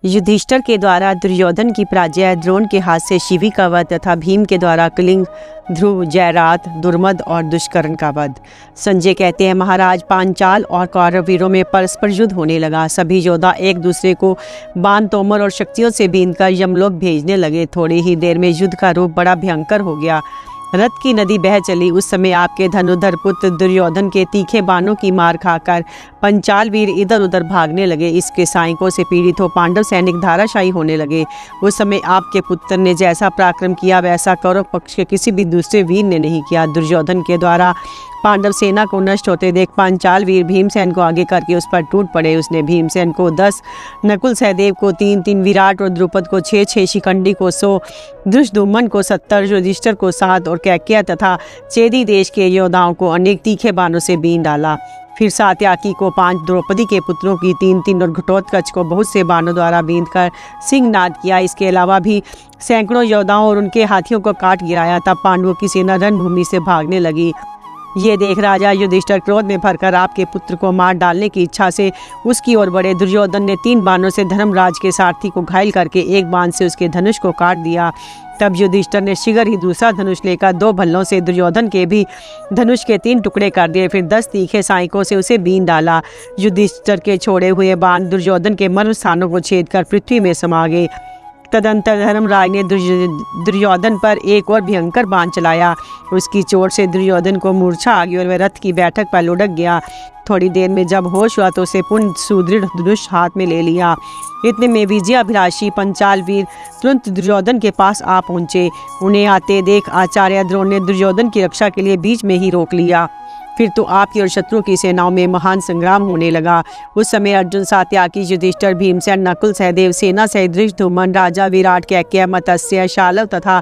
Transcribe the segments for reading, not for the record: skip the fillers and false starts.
युधिष्ठिर के द्वारा दुर्योधन की पराजय, द्रोण के हाथ से शिवी का वध तथा भीम के द्वारा कलिंग, ध्रुव, जयरात, दुर्मद और दुष्कर्ण का वध। संजय कहते हैं, महाराज, पांचाल और कौरव वीरों में परस्पर युद्ध होने लगा। सभी योद्धा एक दूसरे को बाण, तोमर और शक्तियों से बीनकर यमलोक भेजने लगे। थोड़ी ही देर में युद्ध का रूप बड़ा भयंकर हो गया। रथ की नदी बह चली। उस समय आपके धनुधर पुत्र दुर्योधन के तीखे बाणों की मार खाकर पंचाल वीर इधर उधर भागने लगे। इसके सायकों से पीड़ित हो पांडव सैनिक धाराशायी होने लगे। उस समय आपके पुत्र ने जैसा पराक्रम किया वैसा कौरव पक्ष के किसी भी दूसरे वीर ने नहीं किया। दुर्योधन के द्वारा पांडव सेना को नष्ट होते देख पांचाल वीर भीमसेन को आगे करके उस पर टूट पड़े। उसने भीमसेन को 10, नकुल सहदेव को 3, विराट और द्रुपद को 6, शिखंडी को 100, धृष्टद्युम्न को 70, युधिष्ठिर को 7 और कैकेय तथा चेदी देश के योद्धाओं को अनेक तीखे बाणों से बीन डाला। फिर सात्याकी को 5, द्रौपदी के पुत्रों की 3 और घटोत्कच को बहुत से बाणों द्वारा बींधकर सिंहनाद किया। इसके अलावा भी सैकड़ों योद्धाओं और उनके हाथियों को काट गिराया। तब पांडवों की सेना रणभूमि से भागने लगी। ये देख राजा युधिष्ठिर क्रोध में भरकर आपके पुत्र को मार डालने की इच्छा से उसकी ओर बढ़े। दुर्योधन ने 3 बाणों से धर्मराज के सारथी को घायल करके एक बाण से उसके धनुष को काट दिया। तब युधिष्ठिर ने शीघ्र ही दूसरा धनुष लेकर 2 भल्लों से दुर्योधन के भी धनुष के 3 टुकड़े कर दिए। फिर 10 तीखे सायकों से उसे बीन डाला। युधिष्ठिर के छोड़े हुए बाण दुर्योधन के मर्म स्थानों को छेद कर पृथ्वी में समा गए। तदंतर धर्मराज ने दुर्योधन पर एक और भयंकर बाण चलाया। उसकी चोट से दुर्योधन को मूर्छा आ गई और वह रथ की बैठक पर लुढ़क गया। थोड़ी देर में जब होश हुआ तो उसे पुण्य सुदृढ़ धनुष हाथ में ले लिया। इतने में विजयाभिलाषी पंचाल वीर तुरंत दुर्योधन के पास आ पहुंचे। उन्हें आते देख आचार्य द्रोण ने दुर्योधन की रक्षा के लिए बीच में ही रोक लिया। फिर तो आपकी और शत्रु की सेनाओं में महान संग्राम होने लगा। उस समय अर्जुन, सात्याकी, युधिष्ठिर, भीमसेन, नकुल सहदेव, सेना सहित धृष्टद्युम्न, राजा विराट, कैकेय, मत्स्य, शाल्व तथा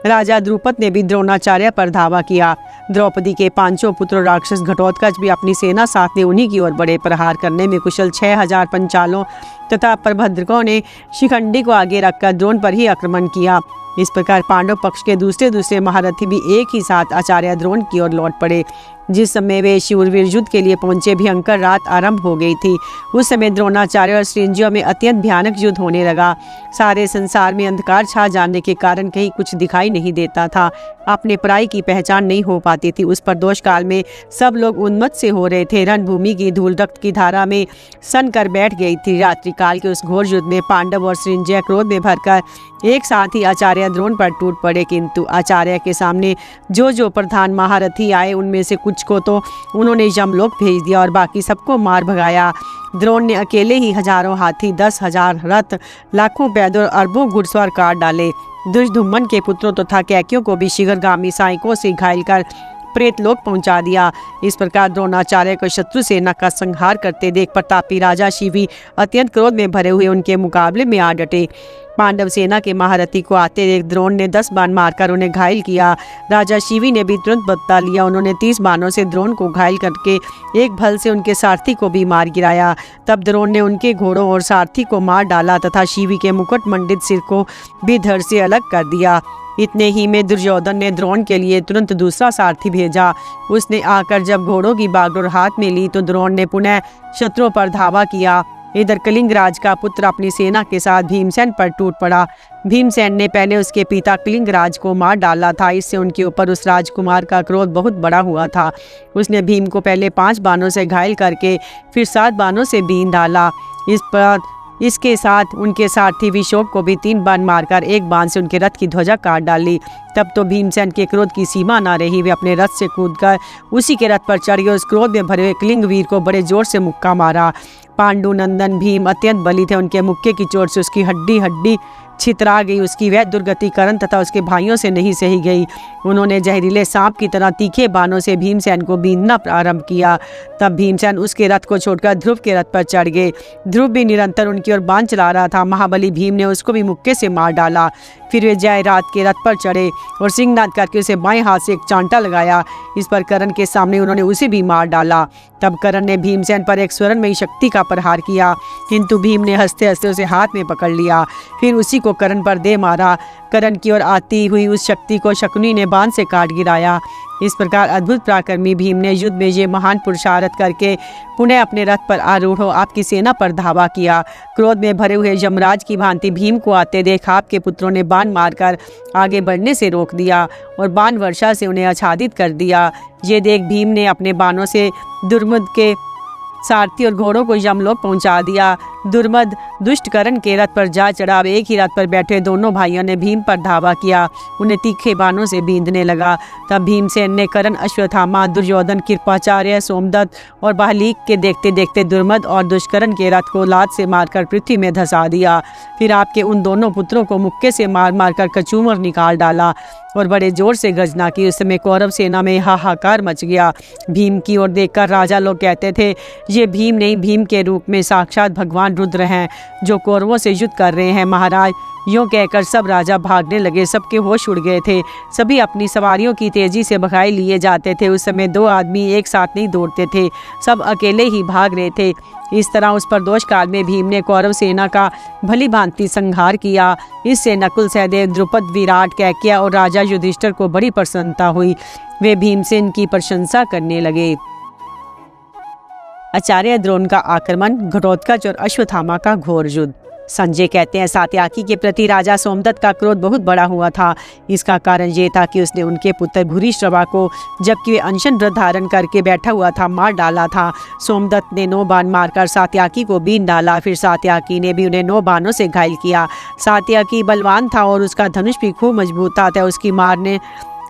राजा द्रुपद ने भी द्रोणाचार्य पर धावा किया। द्रौपदी के 5 पुत्र राक्षस घटोत्कच भी अपनी सेना साथ में उन्हीं की ओर बड़े। प्रहार करने में कुशल 6000 पंचालों तथा प्रभद्रकों ने शिखंडी को आगे रखकर द्रोण पर ही आक्रमण किया। इस प्रकार पांडव पक्ष के दूसरे महारथी भी एक ही साथ आचार्य द्रोण की ओर लौट पड़े। जिस समय वे शूरवीर युद्ध के लिए पहुंचे, भयंकर रात आरंभ हो गई थी। उस समय द्रोणाचार्य और श्रींजियों में अत्यंत भयानक युद्ध होने लगा। सारे संसार में अंधकार छा जाने के कारण कहीं कुछ दिखाई नहीं देता था। अपने पराई की पहचान नहीं हो पाती थी। उस प्रदोष काल में सब लोग उन्मत्त से हो रहे थे। रणभूमि की धूल रक्त की धारा में सन कर बैठ गई थी। रात्रि काल के उस घोर युद्ध में पांडव और श्रींजय क्रोध में भरकर एक साथ ही आचार्य द्रोण पर टूट पड़े। किंतु आचार्य के सामने जो प्रधान महारथी आए उनमें से कुछ को तो उन्होंने यमलोक भेज दिया और बाकी सबको मार भगाया। द्रोण ने अकेले ही हजारों हाथी, 10,000 रथ, लाखों पैदल और अरबों घुड़सवार काट डाले। धृष्टद्युम्न के पुत्रों तथा कैकेयों को भी शीघ्रगामी सायकों से घायल कर प्रेतलोक पहुंचा दिया। इस प्रकार द्रोणाचार्य को शत्रु सेना का संहार करते देख प्रतापी राजा शिवी अत्यंत क्रोध में भरे हुए उनके मुकाबले में आ डटे। पांडव सेना के महारथी को आते देख द्रोण ने 10 बाण मारकर उन्हें घायल किया। राजा शिवी ने भी तुरंत बदला लिया। उन्होंने 30 बाणों से द्रोण को घायल करके एक भल से उनके सारथी को भी मार गिराया। तब द्रोण ने उनके घोड़ों और सारथी को मार डाला तथा शिवी के मुकुट मंडित सिर को भी धड़ से अलग कर दिया। इतने ही में दुर्योधन ने द्रोण के लिए तुरंत दूसरा सारथी भेजा। उसने आकर जब घोड़ों की बागडोर हाथ में ली तो द्रोण ने पुनः शत्रुओं पर धावा किया। इधर कलिंग राज का पुत्र अपनी सेना के साथ भीमसेन पर टूट पड़ा। भीमसेन ने पहले उसके पिता कलिंग राज को मार डाला था। इससे उनके ऊपर उस राजकुमार का क्रोध बहुत बड़ा हुआ था। उसने भीम को पहले 5 बाणों से घायल करके फिर 7 बाणों से बीन डाला। इसके साथ उनके सारथी विशोक को भी 3 बाण मारकर एक बाण से उनके रथ की ध्वजा काट डाली। तब तो भीमसेन के क्रोध की सीमा न रही। वे अपने रथ से कूदकर उसी के रथ पर चढ़ गए। उस क्रोध में भरे हुए कलिंग वीर को बड़े जोर से मुक्का मारा। पांडु नंदन भीम अत्यंत बली थे। उनके मुक्के की चोट से उसकी हड्डी छितरा गई। उसकी वह दुर्गति करण तथा उसके भाइयों से नहीं सही गई। उन्होंने जहरीले सांप की तरह तीखे बाणों से भीमसेन को बीनना प्रारंभ किया। तब भीमसेन उसके रथ को छोड़कर ध्रुव के रथ पर चढ़ गए। ध्रुव भी निरंतर उनकी ओर बाण चला रहा था। महाबली भीम ने उसको भी मुक्के से मार डाला। फिर वे जयरात के रथ पर चढ़े और सिंहनाद करके उसे बाएं हाथ से एक चांटा लगाया। इस पर करण के सामने उन्होंने उसे भी मार डाला। तब करण ने भीमसेन पर एक स्वर्णमयी शक्ति का प्रहार किया, किंतु भीम ने हंसते हंसते उसे हाथ में पकड़ लिया। फिर उसी को करण पर दे मारा। करण की ओर आती हुई उस शक्ति को शकुनी ने बाण से काट गिराया। इस प्रकार अद्भुत पराक्रमी भीम ने युद्ध में ये महान पुरुषार्थ करके पुनः अपने रथ पर आरूढ़ हो आपकी सेना पर धावा किया। क्रोध में भरे हुए यमराज की भांति भीम को आते देख आपके पुत्रों ने बाण मारकर आगे बढ़ने से रोक दिया और बाण वर्षा से उन्हें आच्छादित कर दिया। ये देख भीम ने अपने बाणों से दुर्मद के सारथी और घोड़ों को यमलोक पहुंचा दिया। दुर्मद दुष्ट करण के रथ पर जा चढ़ा। अब एक ही रथ पर बैठे दोनों भाइयों ने भीम पर धावा किया, उन्हें तीखे बाणों से बींधने लगा। तब भीमसेन ने करण, अश्वत्थामा, दुर्योधन, कृपाचार्य, सोमदत्त और बाहलीक के देखते देखते दुर्मद और दुष्करण के रथ को लात से मारकर पृथ्वी में धंसा दिया। फिर आपके उन दोनों पुत्रों को मुक्के से मार मारकर कचूमर निकाल डाला और बड़े जोर से गर्जना की। उस समय कौरव सेना में हाहाकार मच गया। भीम की ओर देखकर राजा लोग कहते थे, ये भीम नहीं, भीम के रूप में साक्षात भगवान रुद्र हैं जो कौरवों से युद्ध कर रहे हैं महाराज। यूँ कहकर सब राजा भागने लगे। सबके होश उड़ गए थे। सभी अपनी सवारियों की तेजी से भगाए लिए जाते थे। उस समय दो आदमी एक साथ नहीं दौड़ते थे, सब अकेले ही भाग रहे थे। इस तरह उस प्रदोष काल में भीम ने कौरव सेना का भली भांति संहार किया। इससे नकुल, सहदेव, द्रुपद, विराट, कैकेयी और राजा युधिष्ठिर को बड़ी प्रसन्नता हुई। वे भीमसेन की प्रशंसा करने लगे। आचार्य द्रोण का आक्रमण, घटोत्कच और अश्वत्थामा का घोर युद्ध। संजय कहते हैं, सात्यकी के प्रति राजा सोमदत्त का क्रोध बहुत बड़ा हुआ था। इसका कारण ये था कि उसने उनके पुत्र भूरिश्रवा को, जबकि वे अनशन व्रत धारण करके बैठा हुआ था, मार डाला था। सोमदत्त ने 9 बाण मारकर सात्यकी को बीन डाला। फिर सात्यकी ने भी उन्हें 9 बाणों से घायल किया। सात्यकी बलवान था और उसका धनुष भी खूब मजबूत था, अतः उसकी मारने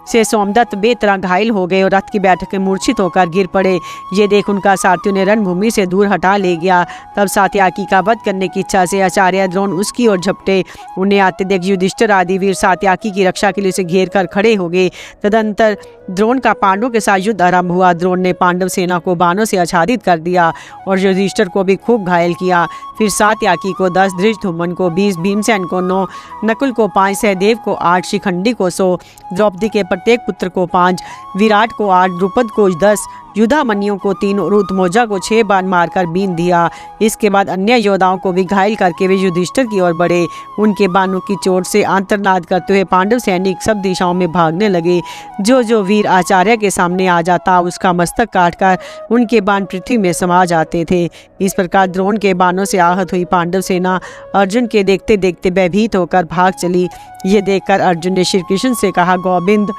से सोमदत्त बेतरह घायल हो गए और रथ की बैठक में मूर्छित होकर गिर पड़े। ये देख उनका सारथियों ने रणभूमि से दूर हटा ले गया। तब सात्यकी का वध करने की इच्छा से आचार्य द्रोण उसकी ओर झपटे। उन्हें आते देख युधिष्ठिर आदि वीर सात्यकी की रक्षा के लिए उसे घेर कर खड़े हो गए। तदंतर द्रोण का पांडवों के साथ युद्ध आरंभ हुआ। द्रोण ने पांडव सेना को बाणों से आच्छादित कर दिया और युधिष्ठिर को भी खूब घायल किया। फिर सात्यकी को 10, धृष्टद्युम्न को 20, भीमसेन को 9, नकुल को 5, सहदेव को 8, शिखंडी को 100, द्रौपदी के प्रत्येक पुत्र को 5, विराट को 8, द्रुपद को 10, युधामन्यु को 3 और उत्मोजा को 6 बाण मारकर बीन दिया। इसके बाद अन्य योद्धाओं को भी घायल करके वे युधिष्ठिर की ओर बढ़े। उनके बाणों की चोट से आंतरनाद करते हुए पांडव सैनिक सब दिशाओं में भागने लगे। जो जो वीर आचार्य के सामने आ जाता उसका मस्तक काटकर उनके बाण पृथ्वी में समा जाते थे। इस प्रकार द्रोण के बाणों से आहत हुई पांडव सेना अर्जुन के देखते देखते भयभीत होकर भाग चली। ये देखकर अर्जुन ने श्री कृष्ण से कहा, गोविंद,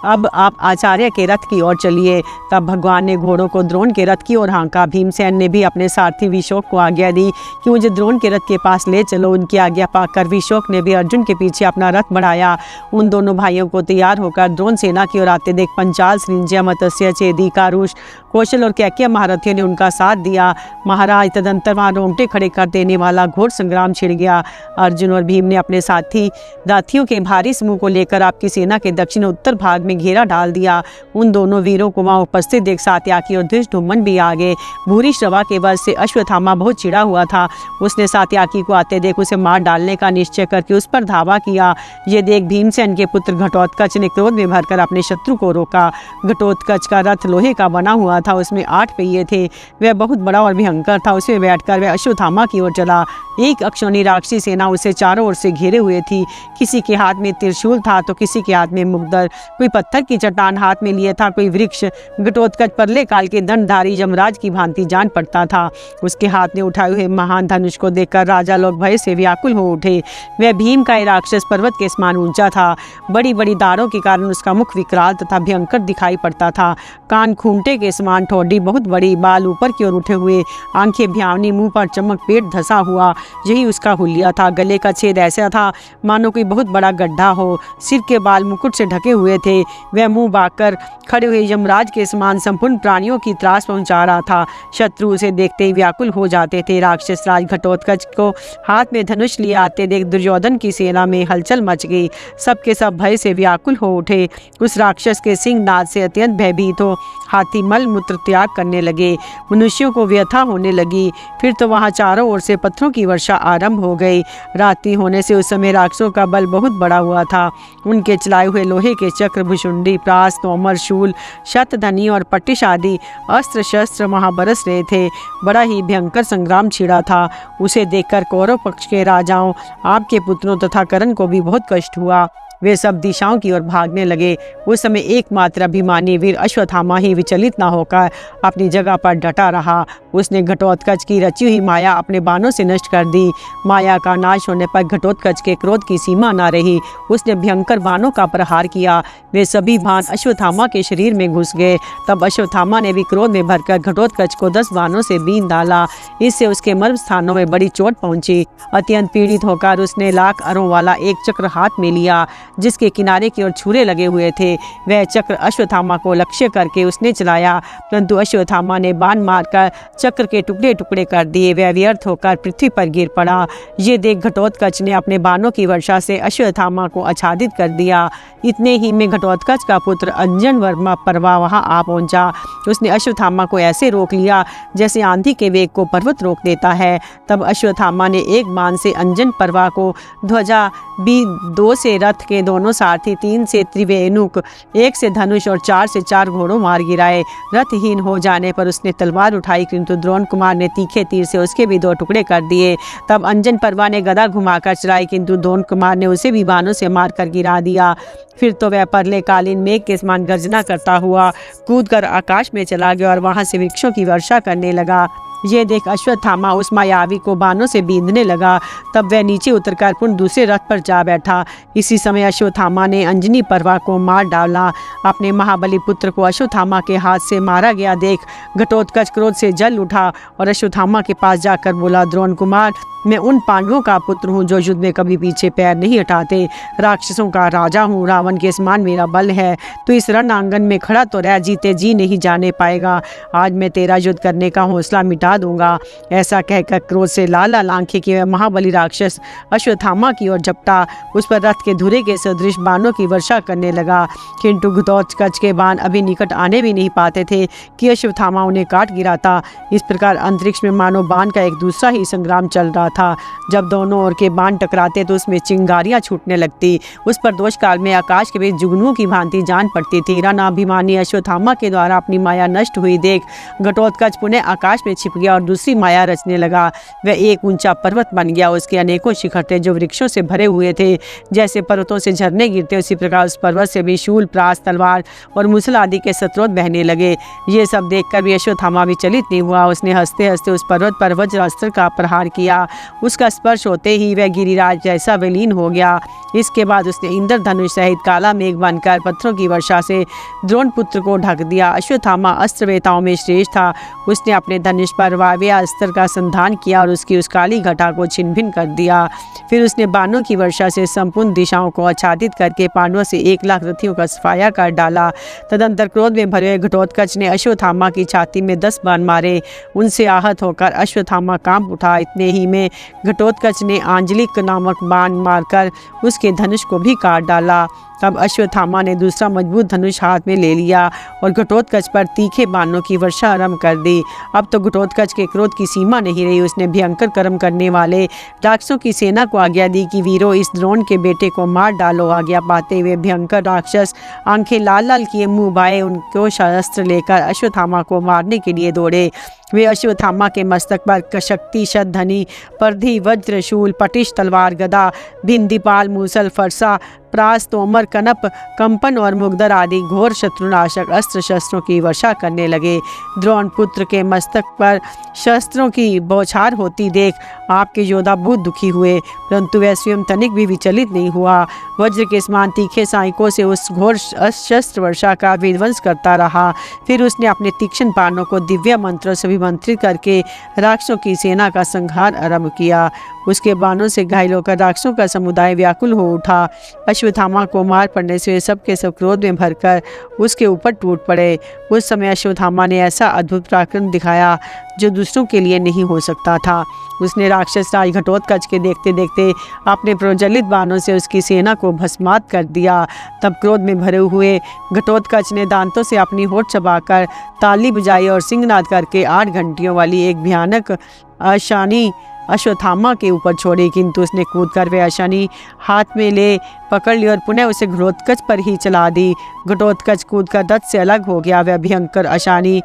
अब आप आचार्य के रथ की ओर चलिए। तब भगवान ने घोड़ों को द्रोण के रथ की ओर हाँका। भीमसेन ने भी अपने सारथी विशोक को आज्ञा दी कि मुझे द्रोण के रथ के पास ले चलो। उनकी आज्ञा पाकर विशोक ने भी अर्जुन के पीछे अपना रथ बढ़ाया। उन दोनों भाइयों को तैयार होकर द्रोण सेना की ओर आते देख पंचाल, सृंजय, मत्स्य, चेदी, कारुष, कौशल और कैकेयी महारथियों ने उनका साथ दिया। महाराज, तदंतर वहाँ रोंगटे खड़े कर देने वाला घोर संग्राम छिड़ गया। अर्जुन और भीम ने अपने साथी दाथियों के भारी समूह को लेकर आपकी सेना के दक्षिण उत्तर भाग में घेरा डाल दिया। उन दोनों वीरों को वहां उपस्थित देख सात्यकी और धृष्टद्युम्न भी आ गए। भूरिश्रवा के वध से अश्वत्थामा बहुत चिढ़ा हुआ था। उसने सात्यकी को आते देख उसे मार डालने का निश्चय करके उस पर धावा किया। ये देख भीमसेन के पुत्र घटोत्कच ने क्रोध में भरकर अपने शत्रु को रोका। घटोत्कच का रथ लोहे का बना हुआ था, उसमें 8 पहिए थे। वह बहुत बड़ा और भयंकर था। उसमें बैठकर वह अश्वत्थामा की ओर चला। एक अक्षौणी राक्षसी सेना उसे चारों ओर से घेरे हुए थी। किसी के हाथ में त्रिशूल था तो किसी के हाथ में मुग्दर, कोई पत्थर की चट्टान हाथ में लिए था, कोई वृक्ष। घटोत्कच परले काल के दंडधारी यमराज की भांति जान पड़ता था। उसके हाथ में उठाए हुए महान धनुष को देखकर राजा लोग भय से व्याकुल हो उठे। वह भीम का राक्षस पर्वत के समान ऊंचा था। बड़ी बड़ी दाढ़ों के कारण उसका मुख विकराल तथा भयंकर दिखाई पड़ता था। कान खूंटे के समान, ठोडी बहुत बड़ी, बाल ऊपर की ओर उठे हुए, आंखें भयावनी, मुंह पर चमक, पेट धसा हुआ, यही उसका हुलिया था। गले का छेद ऐसा था मानो कोई बहुत बड़ा गड्ढा हो। सिर के बाल मुकुट से ढके हुए थे। वह मुंह बांधकर खड़े हुए यमराज के समान संपूर्ण प्राणियों की त्रास पहुंचा रहा था। शत्रु उसे देखते ही व्याकुल हो जाते थे। राक्षस राज घटोत्कच को हाथ में धनुष लिए आते देख दुर्योधन की सेना में हलचल मच गई। सबके सब भय से व्याकुल हो उठे। उस राक्षस के सिंहनाद से अत्यंत भयभीत हो हाथी मल मूत्र त्याग करने लगे। मनुष्यों को व्यथा होने लगी। फिर तो वहां चारों ओर से पत्थरों की वर्षा आरंभ हो गई। रात्रि होने से उस समय राक्षसों का बल बहुत बड़ा हुआ था। उनके चलाए हुए लोहे के चक्र, भुषुंडी, प्रास, तोमर, शूल, शतधनी और पट्टिश आदि अस्त्र शस्त्र वहां बरस रहे थे। बड़ा ही भयंकर संग्राम छिड़ा था। उसे देखकर कौरव पक्ष के राजाओं, आपके पुत्रों तथा कर्ण को भी बहुत कष्ट हुआ। वे सब दिशाओं की ओर भागने लगे। उस समय एकमात्र अभिमानी वीर अश्वत्थामा ही विचलित न होकर अपनी जगह पर डटा रहा। उसने घटोत्कच की रची हुई माया अपने बाणों से नष्ट कर दी। माया का नाश होने पर घटोत्कच के क्रोध की सीमा न रही। उसने भयंकर बाणों का प्रहार किया। वे सभी बाण अश्वत्थामा के शरीर में घुस गए। तब अश्वत्थामा ने भी क्रोध में भरकर घटोत्कच को 10 बाणों से बीन डाला। इससे उसके मर्म स्थानों में बड़ी चोट पहुंची। अत्यंत पीड़ित होकर उसने लाख अरों वाला एक चक्र हाथ में लिया, जिसके किनारे की ओर छुरे लगे हुए थे। वह चक्र अश्वत्थामा को लक्ष्य करके उसने चलाया, परंतु अश्वत्थामा ने बाण मारकर चक्र के टुकड़े टुकड़े कर दिए। वह व्यर्थ होकर पृथ्वी पर गिर पड़ा। ये देख घटोत्कच ने अपने बाणों की वर्षा से अश्वत्थामा को आच्छादित कर दिया। इतने ही में घटोत्कच का पुत्र अंजन वर्मा परवा वहां आ पहुंचा। उसने अश्वत्थामा को ऐसे रोक लिया जैसे आंधी के वेग को पर्वत रोक देता है। तब अश्वत्थामा ने एक बाण से अंजन परवा को ध्वजा, 2 से रथ के दोनों सारथी, 3 से त्रिवेणुक, 1 से धनुष और 4 से 4 घोड़ों मार गिराए। रथहीन हो जाने पर उसने तलवार उठाई, किंतु द्रोण कुमार ने तीखे तीर से उसके भी 2 टुकड़े कर दिए। तब अंजन परवा ने गदा घुमाकर चलाई, किंतु द्रोण कुमार ने उसे भी बाणों से मारकर गिरा दिया। फिर तो वह परले-कालीन मेघ के समान गर्जना करता हुआ कूदकर आकाश में चला गया और वहां से वृक्षों की वर्षा करने लगा। ये देख अश्वत्थामा उस मायावी को बाणों से बींधने लगा। तब वह नीचे उतरकर पुनः दूसरे रथ पर जा बैठा। इसी समय अश्वत्थामा ने अंजनी परवा को मार डाला। अपने महाबली पुत्र को अश्वत्थामा के हाथ से मारा गया देख घटोत्कच क्रोध से जल उठा और अश्वत्थामा के पास जाकर बोला, द्रोण कुमार, मैं उन पांडवों का पुत्र हूँ जो युद्ध में कभी पीछे पैर नहीं हटाते। राक्षसों का राजा हूँ, रावण के समान मेरा बल है। तो इस रण आंगन में खड़ा तो रह, जीते जी नहीं जाने पाएगा। आज मैं तेरा युद्ध करने का हौसला मिटा दूंगा। ऐसा कहकर क्रोध से लाल लाल आंखें किए महाबली राक्षस अश्वत्थामा की ओर झपटा। उस पर रथ के धुरे के सदृश बाणों की वर्षा करने लगा, किंतु घटोत्कच के बाण अभी निकट आने भी नहीं पाते थे कि अश्वत्थामा उन्हें काट गिराता। इस प्रकार अंतरिक्ष में मानो बाण का एक दूसरा ही संग्राम चल रहा था। जब दोनों ओर के बाण टकराते तो उसमें चिंगारियां छूटने लगती। उस पर दोष काल में आकाश के बीच जुगनुओं की भांति जान पड़ती थी। रणाभिमानी अश्वत्थामा के द्वारा अपनी माया नष्ट हुई देख घटोत्कच पुनः आकाश में छिप गया और दूसरी माया रचने लगा। वह एक ऊंचा पर्वत बन गया। उसके अनेकों शिखर थे जो वृक्षों से भरे हुए थे। जैसे पर्वतों से झरने गिरते उसी प्रकार उस पर्वत से भी शूल, प्रास, तलवार और मुसल आदि के स्रोत बहने लगे। ये सब देखकर भी अश्वत्थामा विचलित नहीं हुआ। उसने हंसते हंसते उस पर्वत पर वज्रास्त्र का प्रहार किया। उसका स्पर्श होते ही वह गिरिराज जैसा विलीन हो गया। इसके बाद उसने इंद्रधनुष सहित काला मेघ बनकर पत्थरों की वर्षा से द्रोण पुत्र को ढक दिया। अश्वत्थामा अस्त्रवेताओं में श्रेष्ठ था। उसने अपने धनुष पर वायव्य अस्त्र का संधान किया और उसकी उस काली घटा को छिन्न भिन्न कर दिया। फिर उसने बाणों की वर्षा से संपूर्ण दिशाओं को आच्छादित करके पांडवों से 1 लाख रथियों का सफाया कर डाला। तदंतर क्रोध में भरे घटोत्कच ने अश्वत्थामा की छाती में 10 बाण मारे। उनसे आहत होकर अश्वत्थामा कांप उठा। इतने ही में घटोत्कच ने आंजलिक नामक बाण मारकर उसके धनुष को भी काट डाला। तब अश्वत्थामा ने दूसरा मजबूत धनुष हाथ में ले लिया और घटोत्कच पर तीखे बाणों की वर्षा आरंभ कर दी। अब तो घटोत्कच के क्रोध की सीमा नहीं रही। उसने भयंकर कर्म करने वाले राक्षसों की सेना को आज्ञा दी कि वीरों, इस द्रोण के बेटे को मार डालो। आज्ञा पाते हुए भयंकर राक्षस आंखें लाल लाल किए मुंह बाए उनको शस्त्र लेकर अश्वत्थामा को मारने के लिए दौड़े। वे अश्वत्थामा के मस्तक पर कशक्ति, शतधनी, परधि, वज्र, शूल, पटिश, तलवार, गदा, भिंदीपाल, मूसल, फरसा, प्रास, तोमर, कनप, कंपन और मुगदर आदि घोर शत्रुनाशक अस्त्र शस्त्रों की वर्षा करने लगे। द्रोण पुत्र के मस्तक पर शस्त्रों की बौछार होती देख आपके योद्धा बहुत दुखी हुए, परंतु वह स्वयं तनिक भी विचलित नहीं हुआ। वज्र के समान तीखे साइकों से उस घोर शस्त्र वर्षा का विध्वंस करता रहा। फिर उसने अपने तीक्ष्ण बाणों को दिव्य मंत्रों से अभिमंत्रित करके राक्षसों की सेना का संहार आरंभ किया। उसके बाणों से घायल होकर राक्षसों का समुदाय व्याकुल हो उठा। अश्वत्थामा को मार पड़ने से सब के सब क्रोध में भरकर उसके ऊपर टूट पड़े। उस समय अश्वत्थामा ने ऐसा अद्भुत पराक्रम दिखाया जो दूसरों के लिए नहीं हो सकता था। उसने राक्षस राज घटोत्कच के देखते देखते अपने प्रज्वलित बाणों से उसकी सेना को भस्मात कर दिया। तब क्रोध में भरे हुए घटोत्कच ने दांतों से अपनी होठ चबाकर ताली बजाई और सिंहनाद करके 8 घंटियों वाली एक भयानक अशानी अश्वत्थामा के ऊपर छोड़ी, किंतु उसने कूदकर वह अशानी हाथ में ले पकड़ ली और पुनः उसे घटोत्कच पर ही चला दी। घटोत्कच कूदकर रथ से अलग हो गया। वह भयंकर अशानी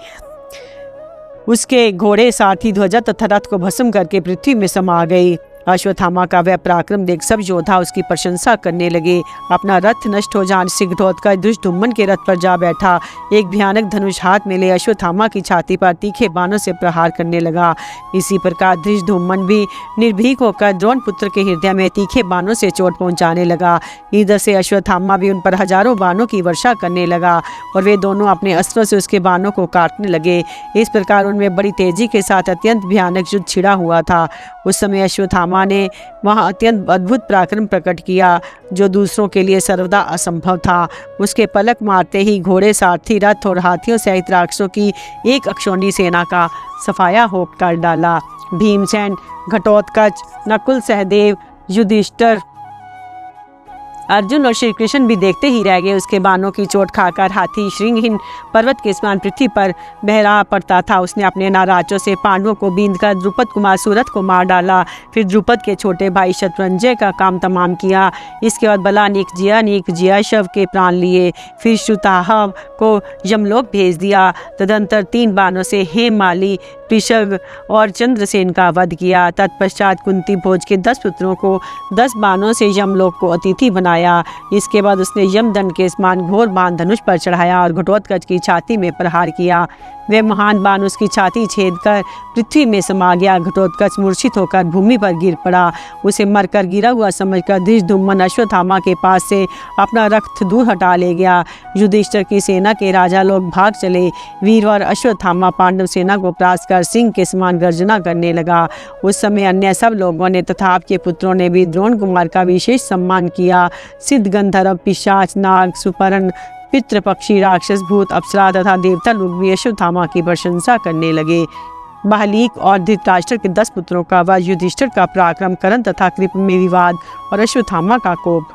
उसके घोड़े, सारथी, ध्वजा तथा रथ को भस्म करके पृथ्वी में समा गई। अश्वत्थामा का वह पराक्रम देख सब योद्धा उसकी प्रशंसा करने लगे। अपना रथ नष्ट हो जाने से घटोत्कच धृष्टद्युम्न के रथ पर जा बैठा। एक भयानक धनुष हाथ में ले अश्वत्थामा की छाती पर तीखे बाणों से प्रहार करने लगा। इसी प्रकार धृष्टद्युम्न भी निर्भीक होकर द्रोण पुत्र के हृदय में तीखे बाणों से चोट पहुंचाने लगा। इधर से अश्वत्थामा भी उन पर हजारों बाणों की वर्षा करने लगा और वे दोनों अपने अस्त्रों से उसके बाणों को काटने लगे। इस प्रकार उनमें बड़ी तेजी के साथ अत्यंत भयानक युद्ध छिड़ा हुआ था। उस समय अश्वत्थामा ने वहाँ अत्यंत अद्भुत पराक्रम प्रकट किया जो दूसरों के लिए सर्वदा असंभव था। उसके पलक मारते ही घोड़े, सारथी, रथ और हाथियों सहित राक्षसों की एक अक्षौणी सेना का सफाया हो कर डाला। भीमसेन, घटोत्कच, नकुल, सहदेव, युधिष्ठिर, अर्जुन और श्री कृष्ण भी देखते ही रह गए। उसके बाणों की चोट खाकर हाथी श्रृंगहीन पर्वत के समान पृथ्वी पर बहरा पड़ता था। उसने अपने नाराजों से पांडवों को बींधकर द्रुपद कुमार सूरत को मार डाला। फिर द्रुपद के छोटे भाई शत्रुंजय का काम तमाम किया। इसके बाद बलानीक जियाशव के प्राण लिए। फिर श्रुताहव को यमलोक भेज दिया। तदंतर 3 बाणों से हेममाली, पृषभ और चंद्रसेन का वध किया। तत्पश्चात कुंती भोज के 10 पुत्रों को 10 बाणों से यमलोक को अतिथि बनाया। इसके बाद उसने यमदंड के समान घोर बाण धनुष पर चढ़ाया और घटोत्कच की छाती में प्रहार किया। वे महान बाण उसकी छाती छेद कर पृथ्वी में समा गया। घटोत्कच मूर्छित होकर भूमि पर गिर पड़ा। उसे मरकर गिरा हुआ समझकर धृष्टद्युम्न अश्वत्थामा के पास से अपना रथ दूर हटा ले गया। युधिष्ठिर की सेना के राजा लोग भाग चले। वीरवर अश्वत्थामा पांडव सेना को परास्त कर सिंह के समान गर्जना करने लगा। उस समय अन्य सब लोगों ने तथा आपके पुत्रों ने भी द्रोण कुमार का विशेष सम्मान किया। सिद्ध, गंधर्व, पिशाच, नाग, सुपर्ण, पितृ, पक्षी, राक्षस, भूत, अप्सरा तथा देवता लोग भी अश्वत्थामा की प्रशंसा करने लगे। बालीक और धृतराष्ट्र के 10 पुत्रों का व युधिष्ठिर का पराक्रम, कर्ण तथा कृप में विवाद और अश्वत्थामा का कोप।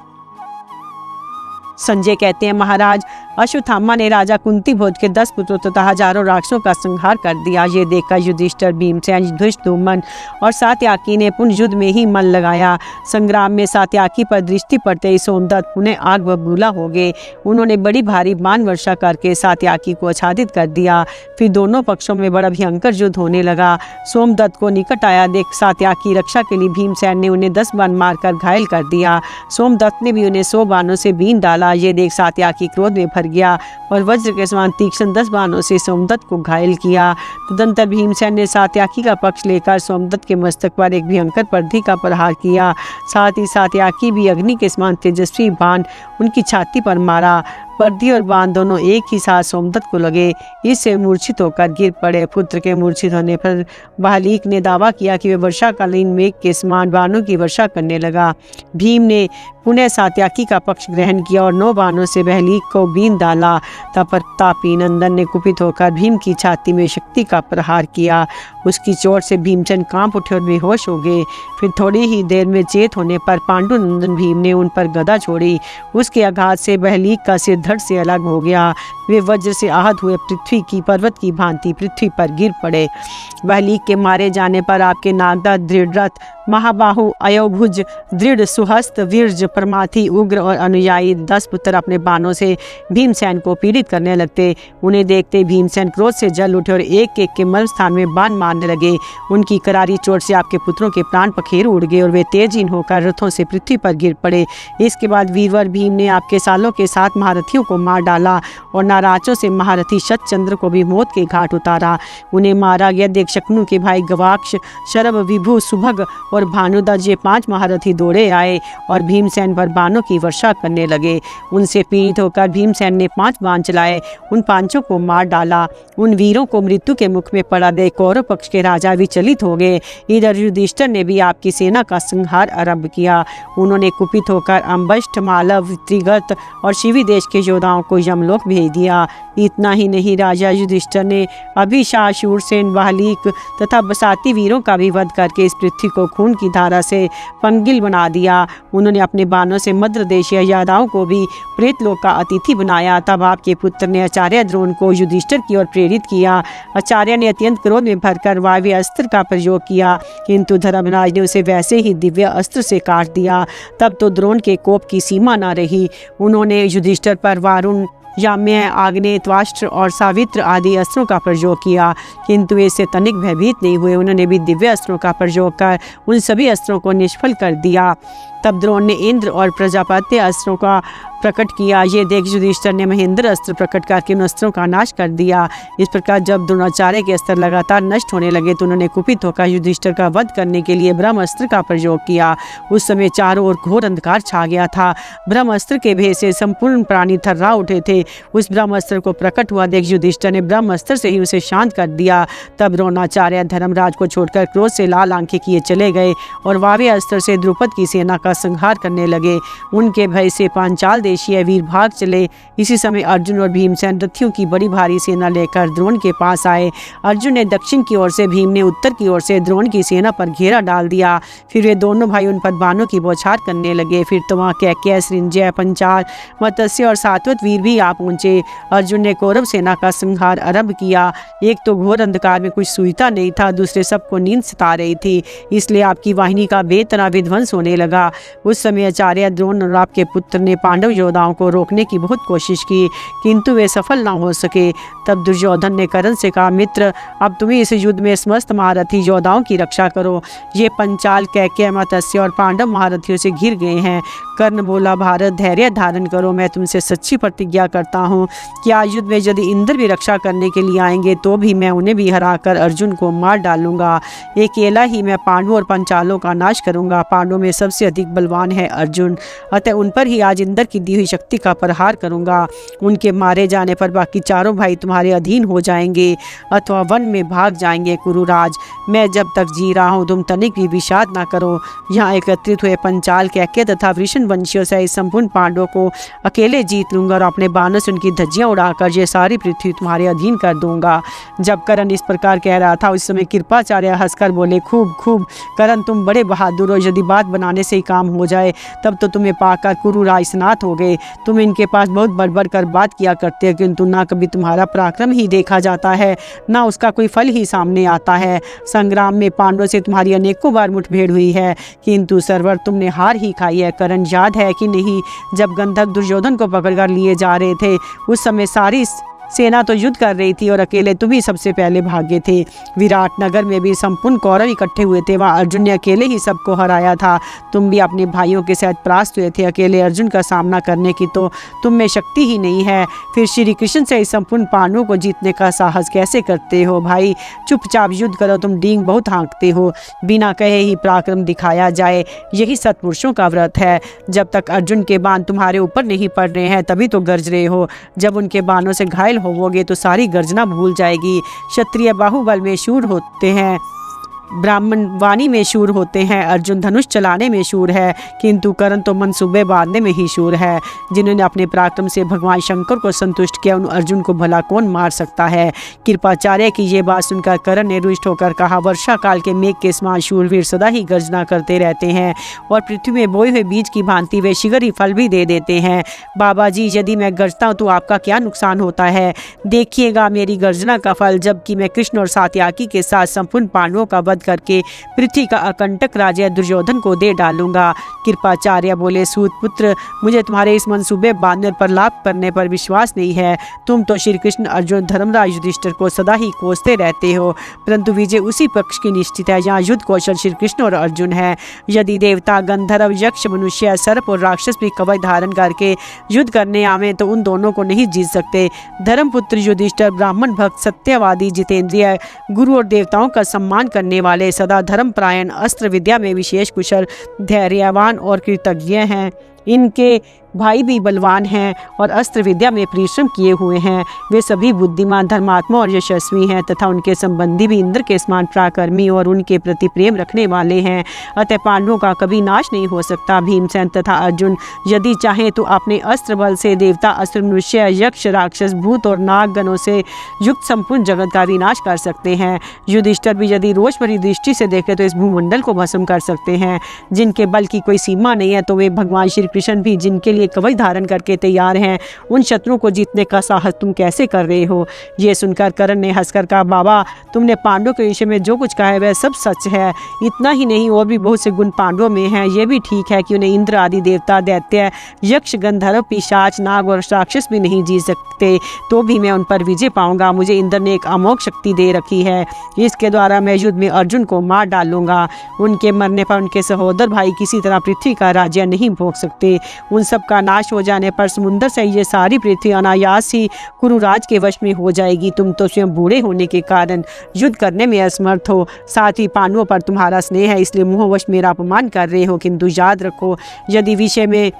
संजय कहते हैं, महाराज अश्वत्थामा ने राजा कुंती भोज के 10 पुत्रों तथा हजारों राक्षसों का संहार कर दिया। ये देखकर युधिष्ठिर, भीमसेन, धृष्टद्युम्न और सात्याकी ने पुनः युद्ध में ही मन लगाया। संग्राम में सात्याकी पर दृष्टि पड़ते ही सोमदत्त पुनः आग बबूला हो गए। उन्होंने बड़ी भारी बाण वर्षा करके सात्याकी को आच्छादित कर दिया। फिर दोनों पक्षों में बड़ा भयंकर युद्ध होने लगा। सोमदत्त को निकट आया देख सात्याकी रक्षा के लिए भीमसेन ने उन्हें 10 बाण मारकर घायल कर दिया। सोमदत्त ने भी उन्हें 100 बाणों से बीन डाला। ये देख सात्याकी क्रोध में भर गया और वज्र के समान तीक्ष्ण 10 बाणों से सोमदत्त को घायल किया। तदंतर भीमसेन ने सात्याकी का पक्ष लेकर सोमदत्त के मस्तक पर एक भयंकर परिधि का प्रहार किया। साथ ही सात्याकी भी अग्नि के समान तेजस्वी बाण उनकी छाती पर मारा। परिधि और बाण दोनों एक ही साथ सोमदत्त को लगे। इससे मूर्छित होकर गिर पड़े। पुत्र के मूर्छित होने पर बालीक ने दावा किया कि वह वर्षाकालीन मेघ के समान बाणों की वर्षा करने लगा। भीम ने पुनः सात्याकी का पक्ष ग्रहण किया और 9 बाणों से बालीक को बीन डाला। तब प्रतापी नंदन ने कुपित होकर भीम की छाती में शक्ति का प्रहार किया। उसकी चोट से भीमसेन कांप उठे और बेहोश हो गए। फिर थोड़ी ही देर में चेत होने पर पांडुनंदन भीम ने उन पर गदा छोड़ी। उसके आघात से बालीक का सिर धड़ से अलग हो गया। वे वज्र से आहत हुए पृथ्वी की पर्वत की भांति पृथ्वी पर गिर पड़े। बालीक के मारे जाने पर आपके नागदा, दृढ़रथ, महाबाहु, अयोभुज, दृढ़ सुहस्त, वीर्ज, परमाथी, उग्र और अनुयायी 10 पुत्र अपने बाणों से भीमसेन को पीड़ित करने लगते। उन्हें देखते भीमसेन क्रोध से जल उठे और एक एक के मर्म स्थान में बाण मारने लगे। उनकी करारी चोट से आपके पुत्रों के प्राण पखेरु उड़ गए और वे तेजहीन होकर रथों से पृथ्वी पर गिर पड़े। इसके बाद वीरवर भीम ने आपके सालों के 7 महारथियों को मार डाला और नाराजों से महारथी शतचंद्र को भी मौत के घाट उतारा। उन्हें मारा गया देख शकुनी के भाई गवाक्ष, शरभ, विभु, सुभग और भानुदत्त ये 5 महारथी दौड़े आए और भीमसेन पर बाणों की वर्षा करने लगे। उनसे पीड़ित होकर भीमसेन ने 5 बाण चलाए, उन 5 को मार डाला। उन वीरों को मृत्यु के मुख में पड़ा देख कौरव पक्ष के राजा विचलित हो गए। इधर युधिष्ठिर ने भी आपकी सेना का संहार आरंभ किया। उन्होंने कुपित होकर अम्बष्ठ, मालव, त्रिगर्त और शिवी देश के योद्धाओं को यमलोक भेज दिया। इतना ही नहीं, राजा युधिष्ठिर ने अभिषा, शूरसेन, बालीक तथा बसाती वीरों का भी वध करके इस पृथ्वी को खून की धारा से पंगिल बना दिया। उन्होंने अपने बाणों से मद्र देशीय यादवों को भी प्रेतलोक का अतिथि बनाया। तब आपके पुत्र ने आचार्य द्रोण को युधिष्ठिर की ओर प्रेरित किया। आचार्य ने अत्यंत क्रोध में भरकर वायव्य अस्त्र का प्रयोग किया, किंतु धर्मराज ने उसे वैसे ही दिव्य अस्त्र से काट दिया। तब तो द्रोण के कोप की सीमा न रही। उन्होंने युधिष्ठिर पर वारुण, जाम्य, आग्नेय, त्वाष्ट्र और सावित्र आदि अस्त्रों का प्रयोग किया, किंतु इससे तनिक भयभीत नहीं हुए। उन्होंने भी दिव्य अस्त्रों का प्रयोग कर उन सभी अस्त्रों को निष्फल कर दिया। तब द्रोण ने इंद्र और प्रजापत्य अस्त्रों का प्रकट किया। ये देख युधिष्ठिर ने महेंद्र अस्त्र प्रकट करके उन अस्त्रों का नाश कर दिया। इस प्रकार जब द्रोणाचार्य के अस्त्र लगातार नष्ट होने लगे तो उन्होंने कुपित होकर युधिष्ठिर का वध करने के लिए ब्रह्मास्त्र का प्रयोग किया। उस समय चारों ओर घोर अंधकार छा गया था। ब्रह्मास्त्र के भेद से संपूर्ण प्राणी थर्रा उठे थे। उस ब्रह्मास्त्र को प्रकट हुआ देख युधिष्ठिर ने ब्रह्मास्त्र से ही उसे शांत कर दिया। तब द्रोणाचार्य धर्मराज को छोड़कर क्रोध से लाल आंखें किए चले गए और वाव्य अस्त्र से द्रुपद की सेना का संहार करने लगे। उनके भय से पांचाल देशीय वीर भाग चले। इसी समय अर्जुन और भीमसेन रथियों की बड़ी भारी सेना लेकर द्रोण के पास आए। अर्जुन ने दक्षिण की ओर से, भीम ने उत्तर की ओर से द्रोण की सेना पर घेरा डाल दिया। फिर वे दोनों भाई उन पर बाणों की बौछार करने लगे। फिर तो वहाँ कैकेय, सृंजय, पंचाल, मत्स्य और सात्वत वीर भी आ पहुंचे। अर्जुन ने कौरव सेना का संहार आरंभ किया। एक तो घोर अंधकार में कुछ सूझता नहीं था, दूसरे सबको नींद सता रही थी, इसलिए आपकी वाहिनी का बेतना विध्वंस होने लगा। उस समय आचार्य द्रोण और आपके पुत्र ने पांडव योद्धाओं को रोकने की बहुत कोशिश की, किंतु वे सफल न हो सके। तब दुर्योधन ने कर्ण से कहा, मित्र, अब तुम्हें इस युद्ध में समस्त महारथी योद्धाओं की रक्षा करो। ये पंचाल, कैकेय, मत्स्य और पांडव महारथियों से घिर गए हैं। कर्ण बोला, भारत, धैर्य धारण करो। मैं तुमसे सच्ची प्रतिज्ञा करता हूँ कि आज युद्ध में यदि इंद्र भी रक्षा करने के लिए आएंगे तो भी मैं उन्हें भी हराकर अर्जुन को मार डालूंगा। अकेला ही मैं पांडवों और पंचालों का नाश करूंगा। पांडवों में सबसे अधिक बलवान है अर्जुन, अतः उन पर ही आज इंद्र की दी हुई शक्ति का प्रहार करूंगा। उनके मारे जाने पर बाकी चारों भाई तुम्हारे अधीन हो जाएंगे अथवा वन में भाग जाएंगे। कुरुराज, मैं जब तक जी रहा हूँ तुम तनिक भी विषाद ना करो। यहाँ एकत्रित हुए पंचाल, कैकेय तथा वृषण वंशियों से संपूर्ण पांडवों को अकेले जीत लूंगा और अपने बाणों से उनकी धज्जियां उड़ाकर ये सारी पृथ्वी तुम्हारे अधीन कर दूंगा। जब कर्ण इस प्रकार कह रहा था उस समय कृपाचार्य हंसकर बोले, खूब खूब कर्ण, तुम बड़े बहादुर हो। यदि बात बनाने से ही काम हो जाए तब तो तुम्हें पाकर कुरुराज स्नात हो गए। तुम इनके पास बहुत बढ़ कर बात किया करते हो, किंतु ना कभी तुम्हारा पराक्रम ही देखा जाता है, ना उसका कोई फल ही सामने आता है। संग्राम में पांडवों से तुम्हारी अनेकों बार मुठभेड़ हुई है, किंतु सरवर तुमने हार ही खाई है। कर्ण, याद है कि नहीं, जब गंधर्व दुर्योधन को पकड़कर लिए जा रहे थे उस समय सारी सेना तो युद्ध कर रही थी और अकेले तुम ही सबसे पहले भागे थे। विराट नगर में भी संपूर्ण कौरव इकट्ठे हुए थे, वहाँ अर्जुन ने अकेले ही सबको हराया था। तुम भी अपने भाइयों के साथ परास्त हुए थे। अकेले अर्जुन का सामना करने की तो तुम में शक्ति ही नहीं है। फिर श्री कृष्ण से संपूर्ण पांडवों को जीतने का साहस कैसे करते हो? भाई चुपचाप युद्ध करो, तुम डींग बहुत हाँकते हो। बिना कहे ही पराक्रम दिखाया जाए, यही सत्पुरुषों का व्रत है। जब तक अर्जुन के बाण तुम्हारे ऊपर नहीं पड़ रहे हैं तभी तो गरज रहे हो। जब उनके बाणों से घायल होवोगे तो सारी गर्जना भूल जाएगी। क्षत्रिय बाहुबल में शूर होते हैं, ब्राह्मण वाणी में शूर होते हैं। अर्जुन धनुष चलाने में शूर है, किंतु कर्ण तो मनसूबे बांधने में ही शूर है। जिन्होंने अपने पराक्रम से भगवान शंकर को संतुष्ट किया उन अर्जुन को भला कौन मार सकता है? कृपाचार्य की ये बात सुनकर कर्ण ने रुष्ट होकर कहा, वर्षा काल के मेघ के समान शूरवीर सदा ही गर्जना करते रहते हैं और पृथ्वी में बोए हुए बीज की भांति वे शीघ्र ही फल भी दे देते हैं। बाबा जी, यदि मैं गर्जता हूँ तो आपका क्या नुकसान होता है? देखिएगा मेरी गर्जना का फल, जबकि मैं कृष्ण और सात्याकी के साथ संपूर्ण पांडवों का वध करके पृथ्वी का अकंटक राजा दुर्योधन को दे डालूंगा। कृपाचार्य बोले, सूत पुत्र, मुझे तुम्हारे इस मंसूबे बांधने पर लाभ करने पर विश्वास नहीं है। तुम तो श्री कृष्ण, अर्जुन, धर्मराज, युधिष्ठिर को सदा ही कोसते रहते हो, परंतु विजय उसी पक्ष की निश्चित है यहाँ युद्ध कौशल श्री कृष्ण और अर्जुन है। यदि देवता, गंधर्व, यक्ष, मनुष्य, सर्प और राक्षस भी कवच धारण करके युद्ध करने आवे तो उन दोनों को नहीं जीत सकते। धर्मपुत्र युधिष्ठिर ब्राह्मण भक्त, सत्यवादी, जितेंद्रिय, गुरु और देवताओं का सम्मान करने वाले, सदा धर्मपरायण, अस्त्र विद्या में विशेष कुशल, धैर्यवान और कृतज्ञ हैं। इनके भाई भी बलवान हैं और अस्त्र विद्या में परिश्रम किए हुए हैं। वे सभी बुद्धिमान, धर्मात्मा और यशस्वी हैं तथा उनके संबंधी भी इंद्र के समान पराक्रमी और उनके प्रति प्रेम रखने वाले हैं। अतः पांडवों का कभी नाश नहीं हो सकता। भीमसेन तथा अर्जुन यदि चाहें तो अपने अस्त्र बल से देवता, असुर, मनुष्य, यक्ष, राक्षस, भूत और नाग गणों से युक्त संपूर्ण जगत का विनाश कर सकते हैं। युधिष्ठिर भी यदि रोष भरी दृष्टि से देखें तो इस भूमंडल को भस्म कर सकते हैं। जिनके बल की कोई सीमा नहीं है तो वे भगवान श्री कृष्ण भी जिनके लिए कवच धारण करके तैयार हैं, उन शत्रुओं को जीतने का साहस तुम कैसे कर रहे हो? ये सुनकर कर्ण ने हंसकर कहा, बाबा तुमने पांडवों के विषय में जो कुछ कहा है वह सब सच है। इतना ही नहीं, और भी बहुत से गुण पांडवों में हैं। ये भी ठीक है कि उन्हें इंद्र आदि देवता, दैत्य, यक्ष, गंधर्व, पिशाच, नाग और राक्षस भी नहीं जीत सकते, तो भी मैं उन पर विजय पाऊंगा। मुझे इंद्र ने एक अमोघ शक्ति दे रखी है, इसके द्वारा मैं युद्ध में अर्जुन को मार डालूंगा। उनके मरने पर उनके सहोदर भाई किसी तरह पृथ्वी का राज्य नहीं भोग सकते। उन सब का नाश हो जाने पर समुद्र से ये सारी पृथ्वी अनायास ही कुरुराज के वश में हो जाएगी। तुम तो स्वयं बूढ़े होने के कारण युद्ध करने में असमर्थ हो, साथ ही पांडवों पर तुम्हारा स्नेह है, इसलिए मोहवश मेरा अपमान कर रहे हो। किंतु याद रखो, यदि विषय में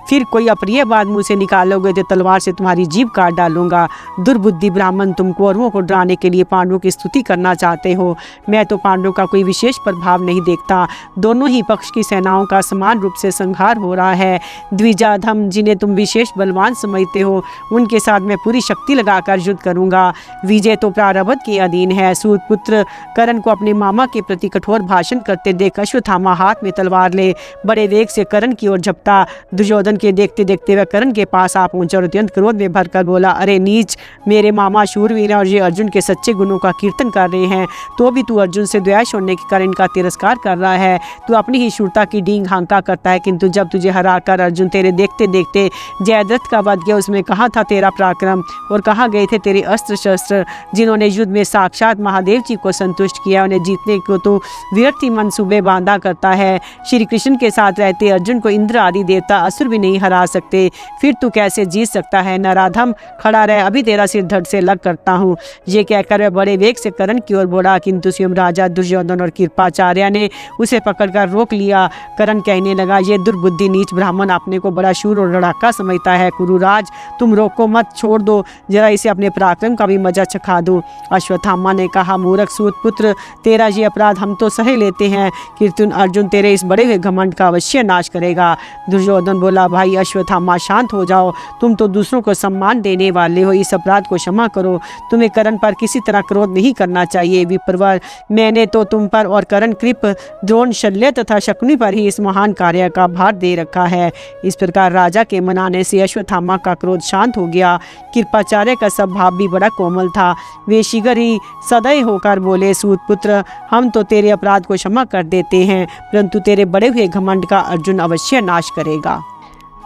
फिर कोई अप्रिय बात मुँह से निकालोगे तो तलवार से तुम्हारी जीभ काट डालूंगा। दुर्बुद्धि ब्राह्मण, तुम कौरवों को डराने के लिए पांडवों की स्तुति करना चाहते हो। मैं तो पांडवों का कोई विशेष प्रभाव नहीं देखता। दोनों ही पक्ष की सेनाओं का समान रूप से संहार हो रहा है। द्विजाधम, जिन्हें तुम विशेष बलवान समझते हो, उनके साथ मैं पूरी शक्ति लगाकर युद्ध करूंगा। विजय तो प्रारब्ध के अधीन है। सूत पुत्र कर्ण को अपने मामा के प्रति कठोर भाषण करते देख अश्वत्थामा हाथ में तलवार ले बड़े वेग से कर्ण की ओर झपटा। दुर्योधन के देखते देखते वह कर्ण के पास आ पहुंचा और अत्यंत क्रोध में भरकर बोला, अरे नीच, मेरे मामा शूरवीर हैं और ये अर्जुन के सच्चे गुणों का कीर्तन कर रहे हैं, तो भी तू अर्जुन से द्वेष होने के कारण इनका तिरस्कार कर रहा है। तू अपनी ही शूरता की डींग हांका करता है, किंतु जब तुझे हराकर अर्जुन तेरे देखते देखते जयद्रथ का वध किया, उसमें कहाँ था तेरा पराक्रम और कहाँ गए थे तेरे अस्त्र शस्त्र, जिन्होंने युद्ध में साक्षात महादेव जी को संतुष्ट किया। उन्हें जीतने को तो व्यर्थ ही मंसूबे बांधा करता है। श्री कृष्ण के साथ रहते अर्जुन को इंद्र आदि देवता, असुर भी नहीं हरा सकते, फिर तू कैसे जीत सकता है? नराधम, खड़ा रहे, अभी तेरा सिर धड़ से लग करता हूँ। ये कहकर वह बड़े वेग से कर्ण की ओर बढ़ा, किंतु स्वयं राजा दुर्योधन और कृपाचार्य ने उसे पकड़कर रोक लिया। कर्ण कहने लगा, ये दुर्बुद्धि नीच ब्राह्मण अपने को बड़ा शूर और लड़ाका समझता है। कुरुराज, तुम रोको मत, छोड़ दो, जरा इसे अपने पराक्रम का भी मजा चखा दो। अश्वत्थामा ने कहा, मूर्ख सूत पुत्र, तेरा ये अपराध हम तो सह लेते हैं, किंतु अर्जुन तेरे इस बड़े हुए घमंड का अवश्य नाश करेगा। दुर्योधन बोला, भाई अश्वत्थामा शांत हो जाओ, तुम तो दूसरों को सम्मान देने वाले हो, इस अपराध को क्षमा करो। तुम्हें कर्ण पर किसी तरह क्रोध नहीं करना चाहिए। विप्रवर, मैंने तो तुम पर और कर्ण, कृप, द्रोण, शल्य तथा शकुनि पर ही इस महान कार्य का भार दे रखा है। इस प्रकार राजा के मनाने से अश्वत्थामा का क्रोध शांत हो गया। कृपाचार्य का स्वभाव भी बड़ा कोमल था। वे शीघ्र ही सदय होकर बोले, सूत पुत्र, हम तो तेरे अपराध को क्षमा कर देते हैं, परंतु तेरे बड़े हुए घमंड का अर्जुन अवश्य नाश करेगा।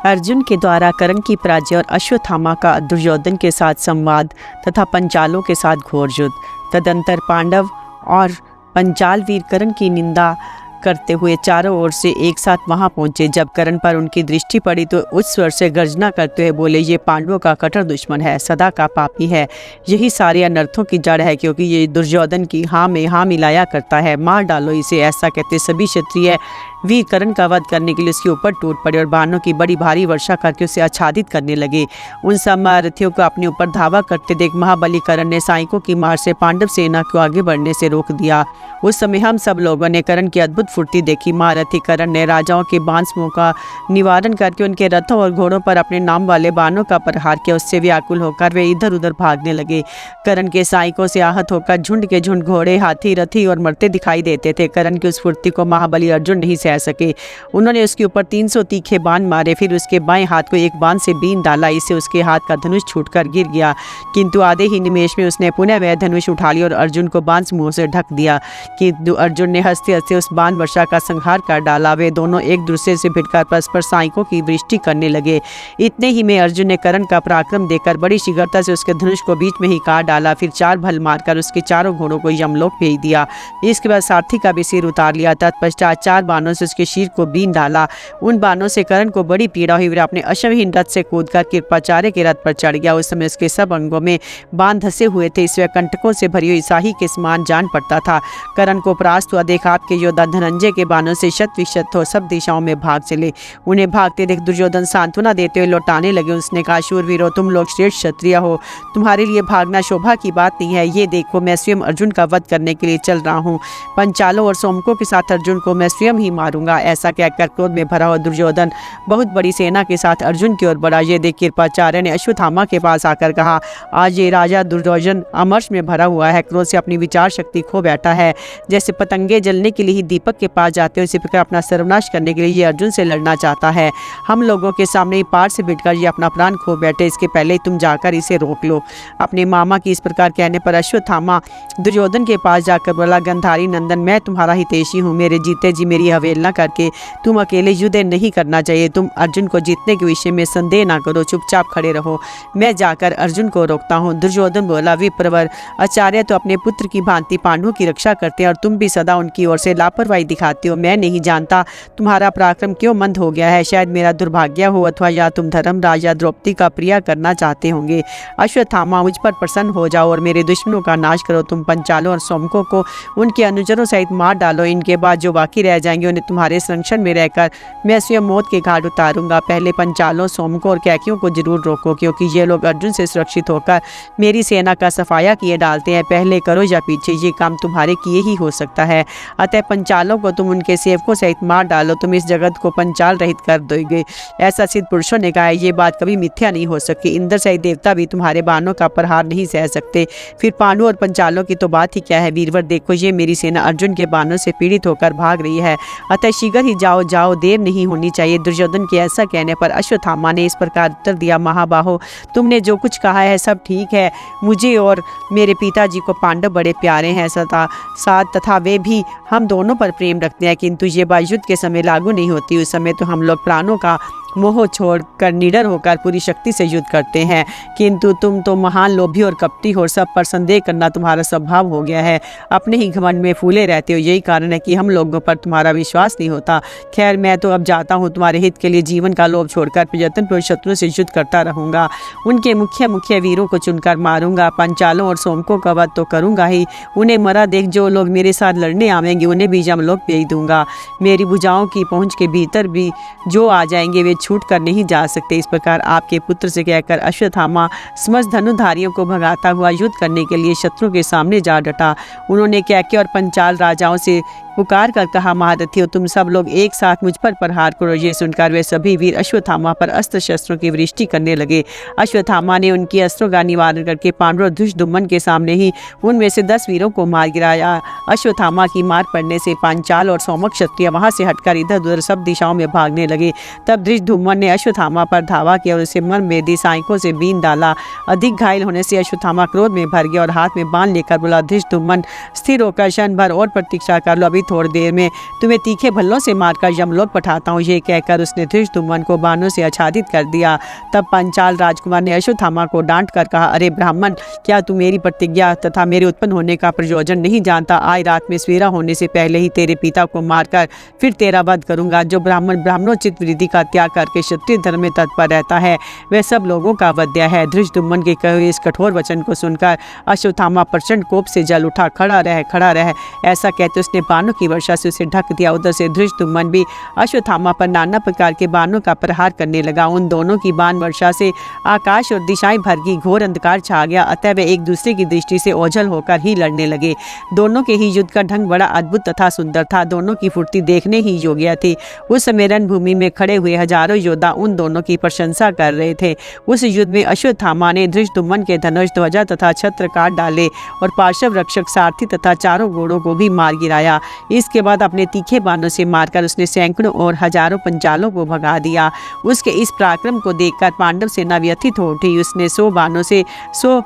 अर्जुन के द्वारा कर्ण की पराजय और अश्वत्थामा का दुर्योधन के साथ संवाद तथा पंचालों के साथ घोर युद्ध। तदंतर पांडव और पंचाल वीर कर्ण की निंदा करते हुए चारों ओर से एक साथ वहां पहुंचे। जब कर्ण पर उनकी दृष्टि पड़ी तो उच्च स्वर से गर्जना करते हुए बोले, ये पांडवों का कट्टर दुश्मन है, सदा का पापी है, यही सारे अनर्थों की जड़ है, क्योंकि ये दुर्योधन की हाँ में हाँ मिलाया करता है, मार डालो इसे। ऐसा कहते सभी क्षत्रिय वीर कर्ण का वध करने के लिए उसके ऊपर टूट पड़े और बाणों की बड़ी भारी वर्षा करके उसे आच्छादित करने लगे। उन सब महारथियों को अपने ऊपर धावा करते देख महाबली कर्ण ने साइकों की मार से पांडव सेना को आगे बढ़ने से रोक दिया। उस समय हम सब लोगों ने कर्ण की अद्भुत फुर्ती देखी। महारथी कर्ण ने राजाओं के बाण समूह का निवारण करके उनके रथों और घोड़ों पर अपने नाम वाले बाणों का प्रहार किया। उससे व्याकुल होकर वे इधर उधर भागने लगे। कर्ण के साइकों से आहत होकर झुंड के झुंड घोड़े, हाथी, रथी और मरते दिखाई देते थे। कर्ण की उस फुर्ती को महाबली अर्जुन नहीं सह सके। उन्होंने उसके ऊपर 300 तीखे बाण मारे, फिर उसके बाएं हाथ को एक बाण से बीन डाला, इससे उसके हाथ का धनुष छूटकर गिर गया। किंतु आधे ही निमेष में उसने पुनः वह धनुष उठा लिया और अर्जुन को बाण समूह से ढक दिया। किंतु अर्जुन ने हंसते हंसते उस बाण वर्षा का संहार कर डाला। वे दोनों एक दूसरे से भिड़कर परस्पर साइकों की वृष्टि करने लगे। इतने ही में अर्जुन ने कर्ण का पराक्रम देखकर बड़ी शीघ्रता से उसके धनुष को बीच में ही काट डाला, फिर 4 भल मारकर उसके चारों घोड़ों को यमलोक भेज दिया। इसके बाद सारथी का भी सिर उतार लिया। तत्पश्चात 4 बाणों से उसके शीर को बीन डाला। उन बाणों से कर्ण को बड़ी पीड़ा हुई। वह अपने अश्वहीन रथ से कूदकर कृपाचार्य के रथ पर चढ़ गया। उस समय उसके सब अंगों में बाण धसे हुए थे, इसलिए कंटकों से भरी हुई शाही के समान जान पड़ता था। कर्ण को परास्त हुआ देख आपके योद्धा धनंजय के बाणों से शत विशत हो सब दिशाओं में भाग चले। उन्हें भागते देख दुर्योधन सांत्वना देते हुए लौटाने लगे। उसने कहा, शूरवीरों, तुम लोग श्रेष्ठ क्षत्रिय हो, तुम्हारे लिए भागना शोभा की बात नहीं है। ये देखो, मैं स्वयं अर्जुन का वध करने के लिए चल रहा हूँ। पंचालों और सोमकों के साथ अर्जुन को मैं स्वयं ही मारूंगा। मारूंगा। ऐसा कहकर क्रोध में भरा हुआ दुर्योधन बहुत बड़ी सेना के साथ अर्जुन की ओर बढ़ा। ये देख कृपाचार्य ने अश्वत्थामा के पास आकर कहा, आज ये राजा दुर्योधन अमर्ष में भरा हुआ है, क्रोध से अपनी विचार शक्ति खो बैठा है। जैसे पतंगे जलने के लिए ही दीपक के पास जाते हैं, उसी प्रकार अपना सर्वनाश करने के लिए ये अर्जुन से लड़ना चाहता है। हम लोगों के सामने ही पार से बिटकर ये अपना प्राण खो बैठे, इसके पहले ही तुम जाकर इसे रोक लो। अपने मामा की इस प्रकार कहने पर अश्वत्थामा दुर्योधन के पास जाकर बोला, गंधारी नंदन, मैं तुम्हारा हितैषी हूँ, मेरे जीते जी मेरी अवहेलना करके तुम अकेले युद्ध नहीं करना चाहिए। तुम अर्जुन को जीतने के विषय में संदेह ना करो, चुपचाप खड़े रहो, मैं जाकर अर्जुन को रोकता हूँ। दुर्योधन बोला, विप्रवर, आचार्य तो अपने पुत्र की भांति पांडवों की रक्षा करते हैं और तुम भी सदा उनकी ओर से लापरवाही दिखाते हो। मैं नहीं जानता तुम्हारा पराक्रम क्यों मंद हो गया है, शायद मेरा दुर्भाग्य हो अथवा या तुम धर्मराज या द्रौपदी का प्रिय करना चाहते होंगे। अश्वत्थामा, मुझ पर प्रसन्न हो जाओ और मेरे दुश्मनों का नाश करो। तुम पंचालों और सोमकों को उनके अनुचरों सहित मार डालो, इनके बाद जो बाकी रह जाएंगे उन्हें तुम्हारे संरक्षण में रहकर मैं स्वयं मौत के घाट उतारूंगा। पहले पंचालों, सोमकों और कैकियों को जरूर रोको, क्योंकि ये लोग अर्जुन से सुरक्षित होकर मेरी सेना का सफाया किए डालते हैं। पहले करो या पीछे, ये काम तुम्हारे किए ही हो सकता है। अतः पंचालों को तुम उनके सेवकों सहित मार डालो, तुम इस जगत को पंचाल रहित कर दोगे। ऐसा सिद्ध पुरुषों ने कहा है, ये बात कभी मिथ्या नहीं हो सकती। इंद्र सहित देवता भी तुम्हारे बाणों का प्रहार नहीं सह सकते, फिर पांडु और पंचालों की तो बात ही क्या है। वीरवर, देखो ये मेरी सेना अर्जुन के बाणों से पीड़ित होकर भाग रही है, अतः शीघ्र ही जाओ जाओ, देर नहीं होनी चाहिए। दुर्योधन के ऐसा कहने पर अश्वत्थामा ने इस प्रकार उत्तर दिया, महाबाहो, तुमने जो कुछ कहा है सब ठीक है। मुझे और मेरे पिताजी को पांडव बड़े प्यारे हैं साथ तथा वे भी हम दोनों पर प्रेम रखते हैं, किंतु ये बात युद्ध के समय लागू नहीं होती। उस समय तो हम लोग प्राणों का मोह छोड़कर निडर होकर पूरी शक्ति से युद्ध करते हैं, किंतु तुम तो महान लोभी और कपटी हो, सब पर संदेह करना तुम्हारा स्वभाव हो गया है, अपने ही घमंड में फूले रहते हो। यही कारण है कि हम लोगों पर तुम्हारा विश्वास नहीं होता। खैर, मैं तो अब जाता हूँ, तुम्हारे हित के लिए जीवन का लोभ छोड़कर प्रयत्नपूर्वक शत्रुओं से युद्ध करता रहूँगा, उनके मुख्य मुख्य वीरों को चुनकर मारूंगा। पंचालों और सोमकों का वध तो करूँगा ही, उन्हें मरा देख जो लोग मेरे साथ लड़ने आवेंगे उन्हें भी यमलोक भेज दूंगा। मेरी भुजाओं की पहुँच के भीतर भी जो आ जाएंगे वे छूट कर नहीं जा सकते। इस प्रकार आपके पुत्र से कहकर अश्वत्थामा समस्त धनुधारियों को भगाता हुआ युद्ध करने के लिए शत्रु के सामने जा डटा। उन्होंने कैके और पंचाल राजाओं से पुकार कर कहा, महारथियों, तुम सब लोग एक साथ मुझ पर प्रहार करो। ये सुनकर वे सभी वीर अश्वत्थामा पर अस्त्र शस्त्रों की वृष्टि करने लगे। अश्वत्थामा ने उनकी अस्त्रों का निवारण करके पांडव और धृष्टद्युम्न के सामने ही उनमें से 10 वीरों को मार गिराया। अश्वत्थामा की मार पड़ने से पांचाल और सोमक क्षत्रिय वहां से हटकर इधर उधर सब दिशाओं में भागने लगे। तब धृष्टद्युम्न ने अश्वत्थामा पर धावा किया और उसे मर्मभेदी साइकों से बीन डाला। अधिक घायल होने से अश्वत्थामा क्रोध में भर गया और हाथ में बाण लेकर बोला, धृष्टद्युम्न, स्थिर होकर क्षण भर और प्रतीक्षा कर लो, अभी थोड़ी देर में तुम्हें तीखे भल्लों से मारकर यमलोक पठाता हूँ। ये कहकर उसने धृष्टद्युम्न को बाणों से आच्छादित कर दिया। तब पंचाल राजकुमार ने अश्वत्थामा को डांट कर कहा, अरे ब्राह्मण, क्या तू मेरी प्रतिज्ञा तथा मेरे उत्पन्न होने का प्रयोजन नहीं जानता? आज रात में सवेरा होने से पहले ही तेरे पिता को मारकर फिर तेरा वध करूंगा। जो ब्राह्मण ब्राह्मणोचित विधि का त्याग करके क्षत्रिय धर्म में तत्पर रहता है वह सब लोगों का वध्य है। धृष्टद्युम्न के कहे हुए इस कठोर वचन को सुनकर अश्वत्थामा प्रचंड कोप से जल उठा। खड़ा रह, ऐसा कहते उसने बाणों की वर्षा से उसे ढक दिया। उधर से धृष्टद्युम्न भी अश्वत्थामा पर नाना प्रकार के बाणों का प्रहार करने लगा। उन दोनों की बाण वर्षा से आकाश और दिशाएं भर गई, घोर अंधकार छा गया, अतः वे एक दूसरे की दृष्टि से ओझल होकर ही लड़ने लगे। दोनों के ही युद्ध का ढंग बड़ा अद्भुत तथा सुंदर था, दोनों की फुर्ती देखने ही योग्य थी। उस समय रणभूमि में खड़े हुए हजारों योद्धा उन दोनों की प्रशंसा कर रहे थे। उस युद्ध में अश्वत्थामा ने धृष्टद्युम्न के धनुष, ध्वजा तथा छत्र काट डाले और पार्श्व रक्षक, सारथी तथा चारों घोड़ों को भी मार गिराया। इसके बाद अपने तीखे बाणों से मारकर उसने सैकड़ों और हजारों पंचालों को भगा दिया। उसके इस पराक्रम को देखकर पांडव सेना व्यथित हो उठी। उसने 100 बाणों से 100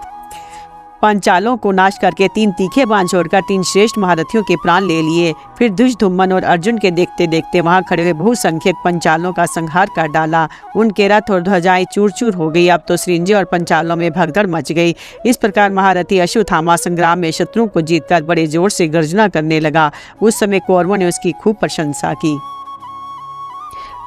पंचालों को नाश करके 3 तीखे बाण छोड़कर 3 श्रेष्ठ महारथियों के प्राण ले लिए। फिर धृष्टद्युम्न और अर्जुन के देखते देखते वहां खड़े हुए बहुसंख्यक पंचालों का संहार कर डाला। उनके रथ और ध्वजाएं चूर चूर हो गई। अब तो सृंजे और पंचालों में भगदड़ मच गई। इस प्रकार महारथी अश्वत्थामा संग्राम में शत्रुओं को जीतकर बड़े जोर से गर्जना करने लगा। उस समय कौरवों ने उसकी खूब प्रशंसा की।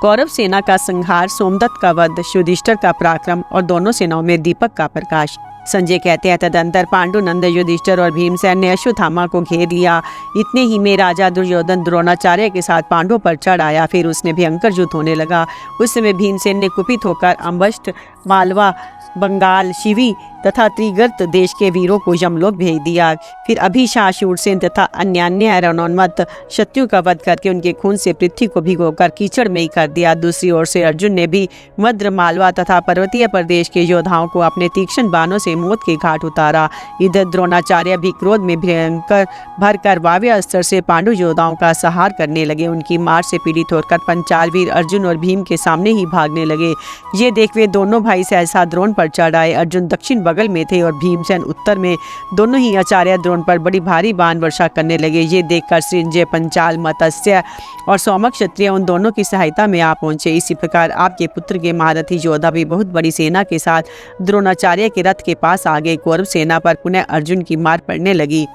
कौरव सेना का संहार, सोमदत्त का वध, युधिष्ठिर का पराक्रम और दोनों सेनाओं में दीपक का प्रकाश। संजय कहते हैं, तदंतर पांडुनंद, युधिष्ठिर और भीमसेन ने अश्वत्थामा को घेर लिया। इतने ही में राजा दुर्योधन द्रोणाचार्य के साथ पांडवों पर चढ़ आया। फिर उसने भयंकर युद्ध होने लगा। उस समय भीमसेन ने कुपित होकर अम्बष्ट, मालवा, बंगाल, शिवी तथा त्रिगर्त देश के वीरों को यमलोक भेज दिया। फिर अभिशा शूरसेन तथा अन्य रणोन्मत्त शत्रुओं का वध करके उनके खून से पृथ्वी को भिगोकर कीचड़ में ही कर दिया। दूसरी ओर से अर्जुन ने भी मद्र, मालवा तथा पर्वतीय प्रदेश के योद्धाओं को अपने तीक्ष्ण बाणों से मौत के घाट उतारा। इधर द्रोणाचार्य भी क्रोध में भयंकर भरकर वाव्य अस्त्र से पांडु योद्धाओं का संहार करने लगे। उनकी मार से पीड़ित होकर पंचाल वीर अर्जुन और भीम के सामने ही भागने लगे। ये देख वे दोनों भाई सहसा द्रोण पर चढ़ आए। अर्जुन दक्षिण बगल में थे और भीमसेन उत्तर में। दोनों ही आचार्य द्रोण पर बड़ी भारी बाण वर्षा करने लगे। ये देखकर संजय, पंचाल, मत्स्य और सौमक क्षत्रिय उन दोनों की सहायता में आ पहुंचे। इसी प्रकार आपके पुत्र के महारथी योद्धा भी बहुत बड़ी सेना के साथ द्रोणाचार्य के रथ के पास आ गए। कौरव सेना पर पुनः अर्जुन की मार पड़ने लगी।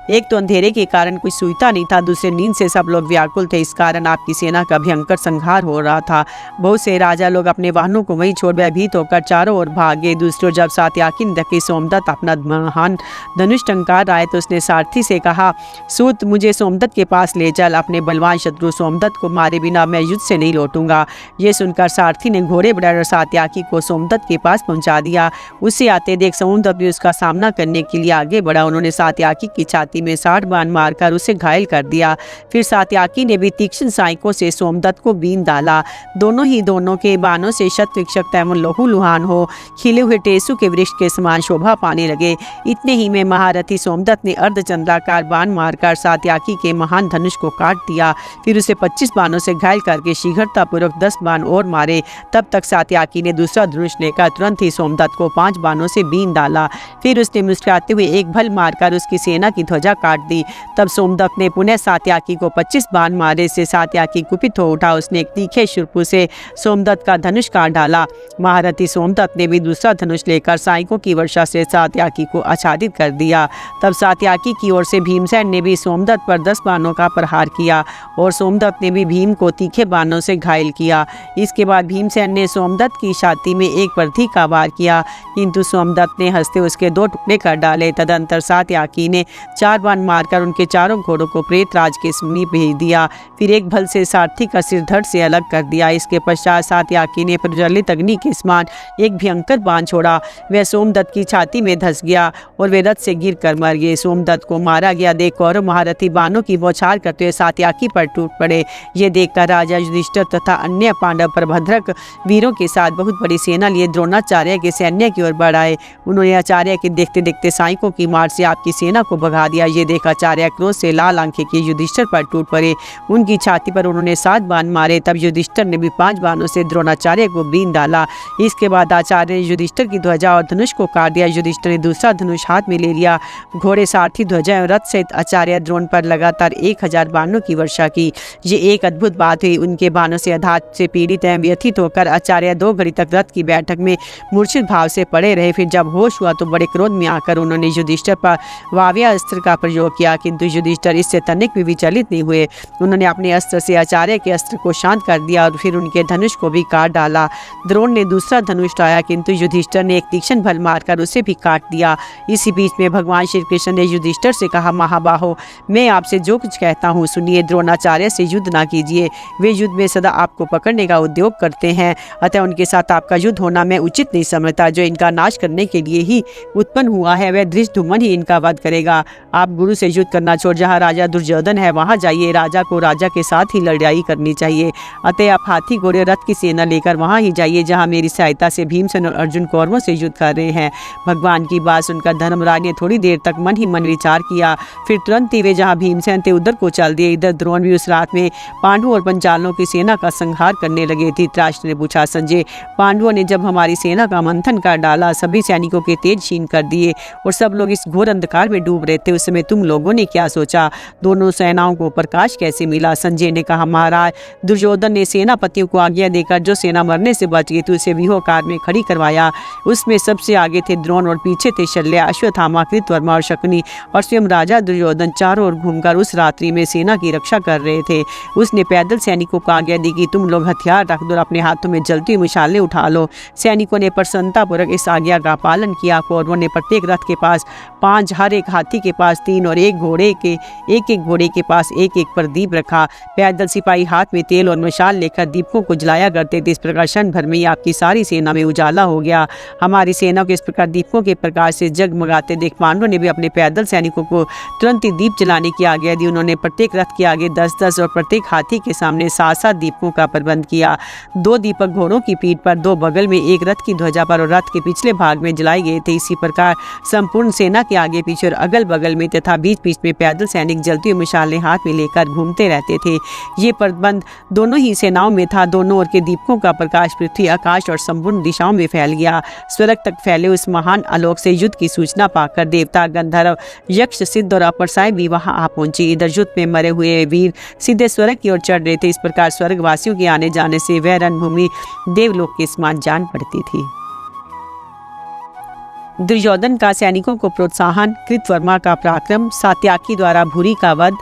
एक तो अंधेरे के कारण कुछ सूझता नहीं था, दूसरे नींद से सब लोग व्याकुल थे। इस कारण आपकी सेना का भयंकर संहार हो रहा था। बहुत से राजा लोग अपने वाहनों को वहीं छोड़ भयभीत होकर चारों ओर भागे। दूसरी ओर जब सात्याकी ने देखी सोमदत्त अपना महान धनुष टंकार आए तो उसने सारथी से कहा, सूत मुझे सोमदत्त के पास ले चल। अपने बलवान शत्रु सोमदत्त को मारे बिना मैं युद्ध से नहीं लौटूंगा। ये सुनकर सारथी ने घोड़े बढ़ाकर सात्याकी को सोमदत्त के पास पहुंचा दिया। उसे आते देख सोमदत्त भी उसका सामना करने के लिए आगे बढ़ा। उन्होंने सात्याकी की छाती में 60 बाण मारकर उसे घायल कर दिया। फिर सात्याकी ने भी तीक्ष्ण साइकों से सोमदत्त को बीन डाला। दोनों के बाणों से शत विक्षत एवं लहूलुहान हो खिले हुए टेसु के वृक्ष के समान शोभा पाने लगे। इतने ही में महारथी सोमदत्त ने अर्धचंद्राकार बाण मारकर सात्याकी के महान धनुष को काट दिया। फिर उसे 25 बाणों से घायल करके शीघ्रतापूर्वक 10 बाण और मारे। तब तक सात्याकी ने दूसरा धनुष लेकर तुरंत ही सोमदत्त को 5 बाणों से बीन डाला। फिर उसने मुस्कुराते हुए एक भल मारकर उसकी सेना की ध्वजा काट दी। तब सोमदत्त ने पुनः सात्याकी को 25 बाण मारे से सात्याकी कुपित हो उठा। उसने एक तीखे शुरपु से सोमदत्त का धनुष काट डाला। महारथी सोमदत्त ने भी दूसरा धनुष लेकर साइकों की वर्षा से सात्याकी को आच्छादित कर दिया। तब सात्याकी की ओर से भीमसेन ने भी सोमदत्त पर 10 बाणों का प्रहार किया और सोमदत्त ने भी भीम को तीखे बाणों से घायल किया। इसके बाद भीमसेन ने सोमदत्त की छाती में एक प्रथी का वार किया, किंतु सोमदत्त ने हंसते उसके 2 टुकड़े कर डाले। तदंतर सात्याकी ने 4 बाण मारकर उनके चारों घोड़ों को प्रेतराज के समीप भेज दिया। फिर एक भल से सारथी का सिर धड़ से अलग कर दिया। इसके पश्चात सात्याकी ने प्रज्वलित अग्नि के समान एक भयंकर बाण छोड़ा। वह सोमदत्त की छाती में धंस गया और वे रथ से गिर कर मर गए। सोमदत्त को मारा गया देख कौरव महारथी बाणों की बौछार करते हुए सात्याकी पर टूट पड़े। ये देखकर राजा युधिष्ठिर तथा अन्य पांडव प्रभद्रक वीरों के साथ बहुत बड़ी सेना लिए द्रोणाचार्य के सैन्य की ओर बढ़ आए। उन्होंने आचार्य के देखते देखते साइकों की मार से आपकी सेना को भगा दिया। ये देख आचार्य क्रोध से लाल आंखें किए युधिष्ठिर पर टूट पड़े। उनकी छाती पर उन्होंने 7 बाण मारे। तब युधिष्ठिर ने भी 5 बाणों से द्रोणाचार्य को बीन डाला। इसके बाद आचार्य ने युधिष्ठिर की ध्वजा और धनुष को काट दिया। युधिष्ठिर ने दूसरा धनुष हाथ में ले लिया। घोड़े, सारथी, ध्वजा एवं रथ सहित आचार्य द्रोण पर लगातार 1000 बाणों की वर्षा की। ये एक अद्भुत बात हुई। उनके बाणों से आघात से पीड़ित एवं व्यथित होकर आचार्य 2 घड़ी तक रथ की बैठक में मूर्छित भाव से पड़े रहे। फिर जब होश हुआ तो बड़े क्रोध में आकर उन्होंने युधिष्ठिर पर वाव्य अस्त्र का प्रयोग किया, किंतु युधिष्ठिर इससे तनिक भी विचलित नहीं हुए। उन्होंने अपने अस्त्र से आचार्य के अस्त्र को शांत कर दिया और फिर उनके धनुष को भी काट डाला। द्रोण ने दूसरा धनुष उठाया, किंतु युधिष्ठिर ने एक तीक्ष्ण भल मारकर उसे भी काट दिया। इसी बीच में भगवान श्री कृष्ण ने युधिष्ठिर से कहा, महाबाहो, मैं आपसे जो कुछ कहता हूँ सुनिए। द्रोणाचार्य से युद्ध ना कीजिए। वे युद्ध में सदा आपको पकड़ने का उद्योग करते हैं, अतः उनके साथ आपका युद्ध होना मैं उचित नहीं समझता। जो इनका नाश करने के लिए ही उत्पन्न हुआ है वह धृष्टद्युम्न ही इनका वध करेगा। आप गुरु से युद्ध करना छोड़ जहाँ राजा दुर्योधन है वहाँ जाइए। राजा को राजा के साथ ही लड़ाई करनी चाहिए। अतः आप हाथी, घोड़े, रथ की सेना लेकर वहाँ ही जाइए जहाँ मेरी सहायता से भीमसेन और अर्जुन कौरवों से युद्ध कर रहे हैं। भगवान की बात सुनकर धर्मराज ने थोड़ी देर तक मन ही मन विचार किया। फिर तुरंत ही वे जहाँ भीमसेन थे उधर को चल दिए। इधर द्रोण भी उस रात में पांडवों और पंचालों की सेना का संहार करने लगे। धृतराष्ट्र ने पूछा, संजय, पांडवों ने जब हमारी सेना का मंथन कर डाला, सभी सैनिकों के तेज छीन कर दिए और सब लोग इस घोर अंधकार में डूब रहे थे, उस समय तुम लोगों ने क्या सोचा? दोनों सेनाओं को प्रकाश कैसे मिला? संजय ने कहा, महाराज, दुर्योधन ने सेनापतियों को आज्ञा देकर जो सेना मरने से बच गई थी उसे व्यूहकार में खड़ी करवाया। उसमें सबसे आगे थे द्रोण और पीछे थे शल्य, अश्वत्थामा, कृतवर्मा और शकुनी और स्वयं राजा दुर्योधन चारों ओर घूमकर उस रात्रि में सेना की रक्षा कर रहे थे। उसने पैदल सैनिकों को आज्ञा दी कि तुम लोग हथियार रख दो और अपने हाथों में जलती हुई मशालें उठा लो। सैनिकों ने प्रसन्नतापूर्वक इस आज्ञा का पालन किया। कौरवों ने प्रत्येक रथ के पास 5, हर एक हाथी के पास पास 3 और एक एक घोड़े के पास एक प्रदीप रखा। पैदल सिपाही हाथ में तेल और मशाल लेकर दीपकों को जलाया करते थे। इस प्रकार क्षण भर में ही आपकी सारी सेना में उजाला हो गया। हमारी सेना को इस प्रकार दीपकों के प्रकाश से जगमगाते देख पांडवों ने भी अपने पैदल सैनिकों को तुरंत ही दीप जलाने की आज्ञा दी। उन्होंने प्रत्येक रथ के आगे 10-10 और प्रत्येक हाथी के सामने 7-7 दीपकों का प्रबंध किया। 2 दीपक घोड़ों की पीठ पर, 2 बगल में, एक रथ की ध्वजा पर और रथ के पिछले भाग में जलाए गए थे। इसी प्रकार संपूर्ण सेना के आगे पीछे और अगल बगल में तथा बीच बीच में पैदल सैनिक जलती हुई मशालें हाथ में लेकर घूमते रहते थे। ये प्रबंध दोनों ही सेनाओं में था। दोनों ओर के दीपकों का प्रकाश पृथ्वी, आकाश और संपूर्ण दिशाओं में फैल गया। स्वर्ग तक फैले उस महान आलोक से युद्ध की सूचना पाकर देवता, गंधर्व, यक्ष, सिद्ध और अप्सराएं भी वहां आ पहुंची। इधर युद्ध में मरे हुए वीर सीधे स्वर्ग की ओर चढ़ रहे थे। इस प्रकार स्वर्गवासियों के आने जाने से वह रणभूमि देवलोक के समान जान पड़ती थी। दुर्योधन का सैनिकों को प्रोत्साहन, कृतवर्मा का पराक्रम, सात्याकी द्वारा भूरी का वध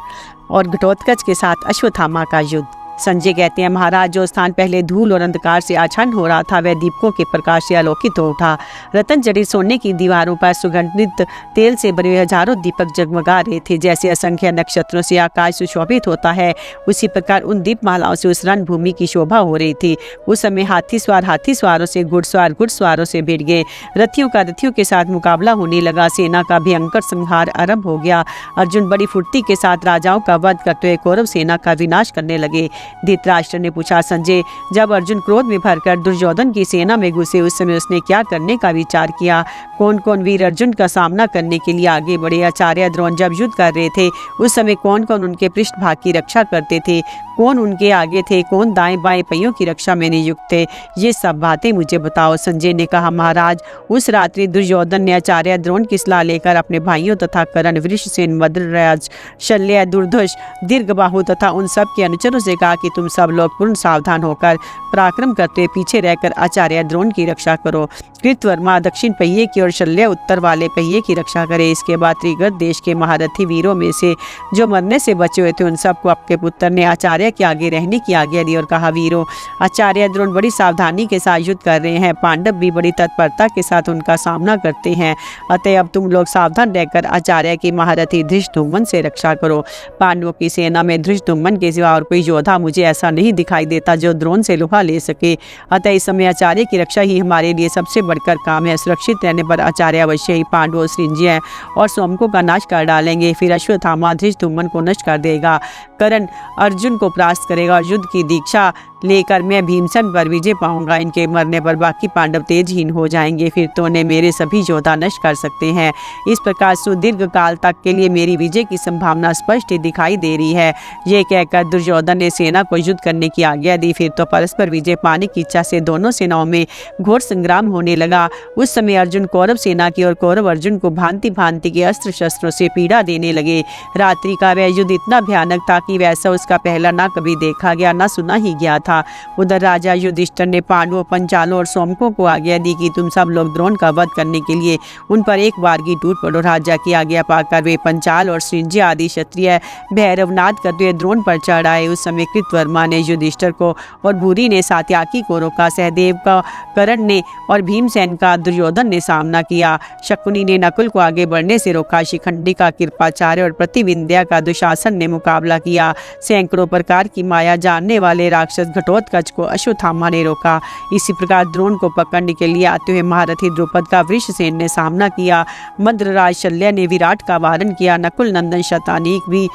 और घटोत्कच के साथ अश्वत्थामा का युद्ध। संजय कहते हैं, महाराज, जो स्थान पहले धूल और अंधकार से आच्छन्न हो रहा था वह दीपकों के प्रकाश से आलोकित हो उठा। रतन जड़ित सोने की दीवारों पर सुगंधित तेल से बने हुए हजारों दीपक जगमगा रहे थे। जैसे असंख्य नक्षत्रों से आकाश सुशोभित होता है, उसी प्रकार उन दीपमालाओं से उस रणभूमि की शोभा हो रही थी। उस समय हाथी सवारों से घुड़सवारों से भिड़ गए। रथियों का रथियों के साथ मुकाबला होने लगा। सेना का भयंकर संहार आरंभ हो गया। अर्जुन बड़ी फुर्ती के साथ राजाओं का वध करते हुए कौरव सेना का विनाश करने लगे। धृतराष्ट्र ने पूछा, संजय, जब अर्जुन क्रोध में भरकर दुर्योधन की सेना में घुसे उस समय उसने क्या करने का विचार किया? कौन कौन वीर अर्जुन का सामना करने के लिए आगे बढ़े? आचार्य द्रोण जब युद्ध कर रहे थे उस समय कौन कौन उनके पृष्ठभाग की रक्षा करते थे? कौन उनके आगे थे? कौन दाएं बाएं पहियों की रक्षा में नियुक्त थे? ये सब बातें मुझे बताओ। संजय ने कहा, महाराज, उस रात्रि दुर्योधन ने आचार्य द्रोण की सलाह लेकर अपने भाइयों तथा कर्ण, वृषसेन, मद्रराज, शल्य, दुर्धर्ष, दीर्घबाहु तथा उन सब के अनुचरों से कहा कि तुम सब लोग पूर्ण सावधान होकर पराक्रम करते पीछे रहकर आचार्य द्रोण की रक्षा करो। कृतवर्मा दक्षिण पहिए की और शल्य उत्तर वाले पहिए की रक्षा करे। इसके बाद त्रिगर्त देश के महारथी वीरों में से जो मरने से बचे हुए थे उन सबको आपके पुत्र ने आचार्य के आगे रहने की आज्ञा दी और कहा, वीरों, आचार्य द्रोण बड़ी सावधानी के साथ युद्ध कर रहे हैं। पांडव भी बड़ी तत्परता के साथ उनका सामना करते हैं। अतः अब तुम लोग सावधान रहकर आचार्य की महारथी धृष्टद्युम्न से रक्षा करो। पांडवों की सेना में धृष्टद्युम्न के सिवा और कोई योद्धा मुझे ऐसा नहीं दिखाई देता जो द्रोण से लोहा ले सके। अतः इस समय आचार्य की रक्षा ही हमारे लिए सबसे बढ़कर काम है। सुरक्षित रहने पर आचार्य अवश्य ही पांडवों, संजय और सोमकों का नाश कर डालेंगे। फिर अश्वत्थामा धृष्टद्युम्न को नष्ट कर देगा। कर्ण अर्जुन को परास्त करेगा और युद्ध की दीक्षा लेकर मैं भीमसेन पर विजय पाऊंगा। इनके मरने पर बाकी पांडव तेजहीन हो जाएंगे। फिर तो उन्हें मेरे सभी योद्धा नष्ट कर सकते हैं। इस प्रकार सुदीर्घ काल तक के लिए मेरी विजय की संभावना स्पष्ट दिखाई दे रही है। ये कहकर दुर्योधन ने सेना को युद्ध करने की आज्ञा दी। फिर तो परस्पर विजय पाने की इच्छा से दोनों सेनाओं में घोर संग्राम होने लगा। उस समय अर्जुन कौरव सेना की और कौरव अर्जुन को भांति भांति के अस्त्र शस्त्रों से पीड़ा देने लगे। रात्रि का वह युद्ध इतना भयानक था कि वैसा उसका पहला न कभी देखा गया न सुना ही गया था। उधर राजा युधिष्ठिर ने पांडवों, पंचालों और सोमकों को आज्ञा दी कि तुम सब लोग द्रोण का वध करने के लिए उन पर एक बार की टूट पड़ो। राजा की आज्ञा पाकर वे पंचाल और संजय आदि क्षत्रिय भैरवनाद करते हुए द्रोण पर चढ़ आए। उस समय कृतवर्मा ने युधिष्ठिर को और भूरी ने सात्याकी को रोका। सहदेव का कर्ण ने और भीमसेन का दुर्योधन ने सामना किया। शकुनी ने नकुल को आगे बढ़ने से रोका। शिखंडी का कृपाचार्य और प्रतिविंध्या का दुशासन ने मुकाबला किया। सैकड़ों प्रकार की माया जानने वाले राक्षस घटोत्कच को अश्वत्थामा ने रोका। इसी प्रकार द्रोण को पकड़ने के लिए आते हुए महारथी द्रुपद का वृषसेन ने सामना किया। मद्रराज शल्य ने विराट का वारण किया। नकुल नंदन शतानीक भी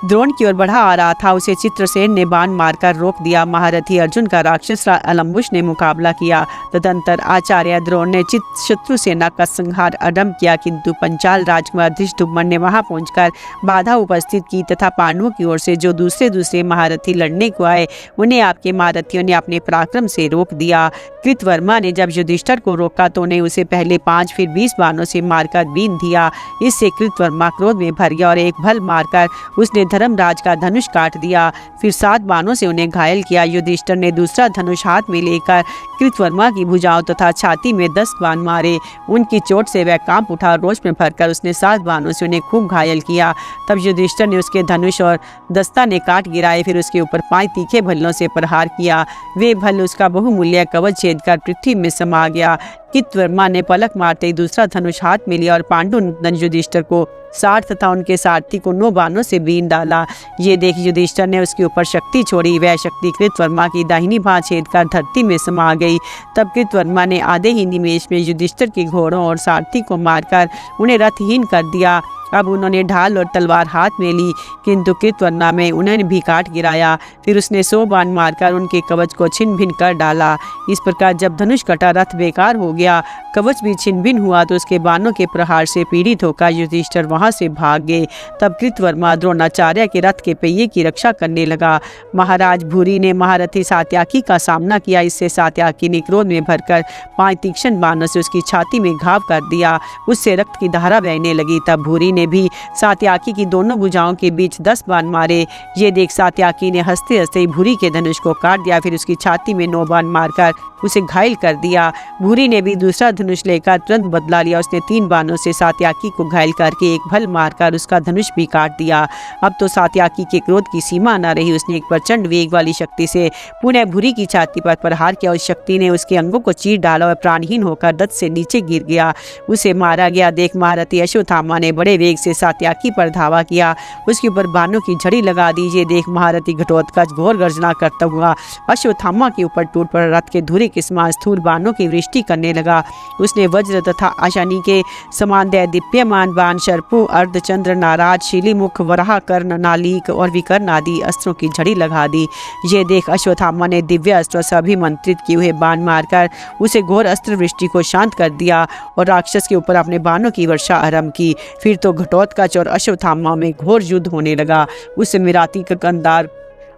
द्रोण की ओर बढ़ा आ रहा था। उसे चित्रसेन ने बाण मारकर रोक दिया। महारथी अर्जुन का राक्षस अलम्बुश ने मुकाबला किया। तदंतर आचार्य द्रोण ने शत्रु सेना का संहार आरंभ किया, किंतु पंचाल राजकुमार धृष्टद्युम्न ने वहां पहुंचकर बाधा उपस्थित की तथा पांडवों की ओर से जो दूसरे महारथी लड़ने को आए उन्हें आपके महारथियों ने अपने पराक्रम से रोक दिया। कृतवर्मा ने जब युधिष्ठिर को रोका तो उन्हें उसे पहले 5 फिर 20 बाणों से मारकर बीन दिया। इससे कृतवर्मा क्रोध में भर गया और एक भल मारकर उसने धर्मराज का धनुष काट दिया। फिर 7 बाणों से उन्हें घायल किया। युधिष्ठिर ने दूसरा धनुष हाथ में लेकर कृतवर्मा की भुजाओं तथा छाती में 10 बाण मारे। उनकी चोट से वह कांप उठा। रोष में भरकर उसने 7 बाणों से उन्हें खूब घायल किया। तब युधिष्ठिर ने उसके धनुष और दस्ता ने काट गिराए। फिर उसके ऊपर 5 तीखे भल्लों से प्रहार किया। वे भल्ल उसका बहुमूल्य कवच छेद कर पृथ्वी में समा गया। कृतवर्मा ने पलक मारते ही दूसरा धनुष हाथ में लिया और पांडु नंदन युधिष्ठिर को 60 तथा उनके सारथी को 9 बाणों से बीन डाला। ये देख युधिष्ठिर ने उसके ऊपर शक्ति छोड़ी। वह शक्ति कृतवर्मा की दाहिनी बाँह छेद कर धरती में समा गई। तब कृतवर्मा ने आधे ही निमेष में युधिष्ठिर के घोड़ों और सारथी को मारकर उन्हें रथहीन कर दिया। अब उन्होंने ढाल और तलवार हाथ में ली, किंतु कृतवर्मा में उन्हें भी काट गिराया। फिर उसने 100 बाण मारकर उनके कवच को छिन्न भिन्न कर डाला। इस प्रकार जब धनुष कटा, रथ बेकार हो गया, कवच भी छिन्न भिन्न हुआ, तो उसके बाणों के प्रहार से पीड़ित होकर युधिष्ठिर वहां से भाग गए। तब कृतवर्मा द्रोणाचार्य के रथ के पहिए की रक्षा करने लगा। महाराज भूरी ने महारथी सात्याकी का सामना किया। इससे सात्याकी ने क्रोध में भरकर 5 तीक्ष्ण बाणों से उसकी छाती में घाव कर दिया। उससे रक्त की धारा बहने लगी। तब भूरी ने भी सात्याकी की दोनों भुजाओं के बीच 10 बाण मारे। ये देख सात्याकी ने हंसते हंसते भूरी के धनुष को काट दिया। फिर उसकी छाती में 9 बाण मारकर उसे घायल कर दिया। भूरी ने भी दूसरा धनुष लेकर तुरंत बदला लिया। उसने 3 बाणों से सात्याकी को घायल करके एक भल मारकर उसका धनुष भी काट दिया। अब तो सात्याकी के क्रोध की सीमा न रही। उसने एक प्रचंड वेग वाली शक्ति से पुनः भूरी की छाती पर प्रहार किया। उस शक्ति ने उसके अंगों को चीर डाला और प्राणहीन होकर रथ से नीचे गिर गया। उसे मारा गया देख महारथी अश्वत्थामा ने बड़े वेग से सात्याकी पर धावा किया। उसके ऊपर बाणों की झड़ी लगा दी। ये देख महारथी घटोत्कच घोर गर्जना करता हुआ अश्वत्थामा के ऊपर टूट पड़ा। रथ के धुरे के समान स्थूल बाणों की वृष्टि करने लगा। उसने वज्र तथा आशानी के समान दैदीप्यमान बाण, शर्पु, अर्धचंद्र, नाराज, शिलीमुख, वराह, कर्ण, नालीक और विकर्ण आदि अस्त्रों की झड़ी लगा दी। ये देख अश्वत्थामा ने दिव्य अस्त्रों से अभिमंत्रित किए हुए बाण मारकर उसे घोर अस्त्र वृष्टि को शांत कर दिया और राक्षस के ऊपर अपने बाणों की वर्षा आरंभ की। फिर तो घटोत्कच और अश्वत्थामा में घोर युद्ध होने लगा। उस मिराती का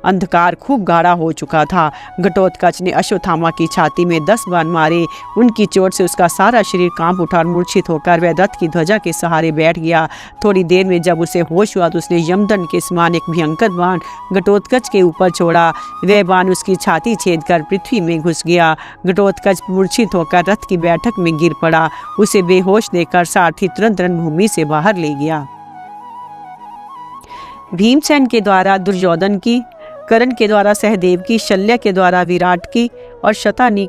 अंधकार खूब गाढ़ा हो चुका था। घटोत्कच ने अश्वत्थामा की छाती में 10 बाण मारे। उनकी चोट से उसका सारा शरीर कांप उठा और मूर्छित होकर वह रथ की ध्वजा के सहारे बैठ गया। थोड़ी देर में जब उसे होश हुआ तो उसने यमदंड के समान एक भयंकर बाण घटोत्कच के ऊपर छोड़ा। वह बाण उसकी छाती छेद कर पृथ्वी में घुस गया। घटोत्कच मूर्छित होकर रथ की बैठक में गिर पड़ा। उसे बेहोश देखकर सारथी तुरंत रणभूमि से बाहर ले गया। भीमसेन के द्वारा दुर्योधन की, कर्ण के द्वारा सहदेव की, शल्य के द्वारा विराट की और शतानी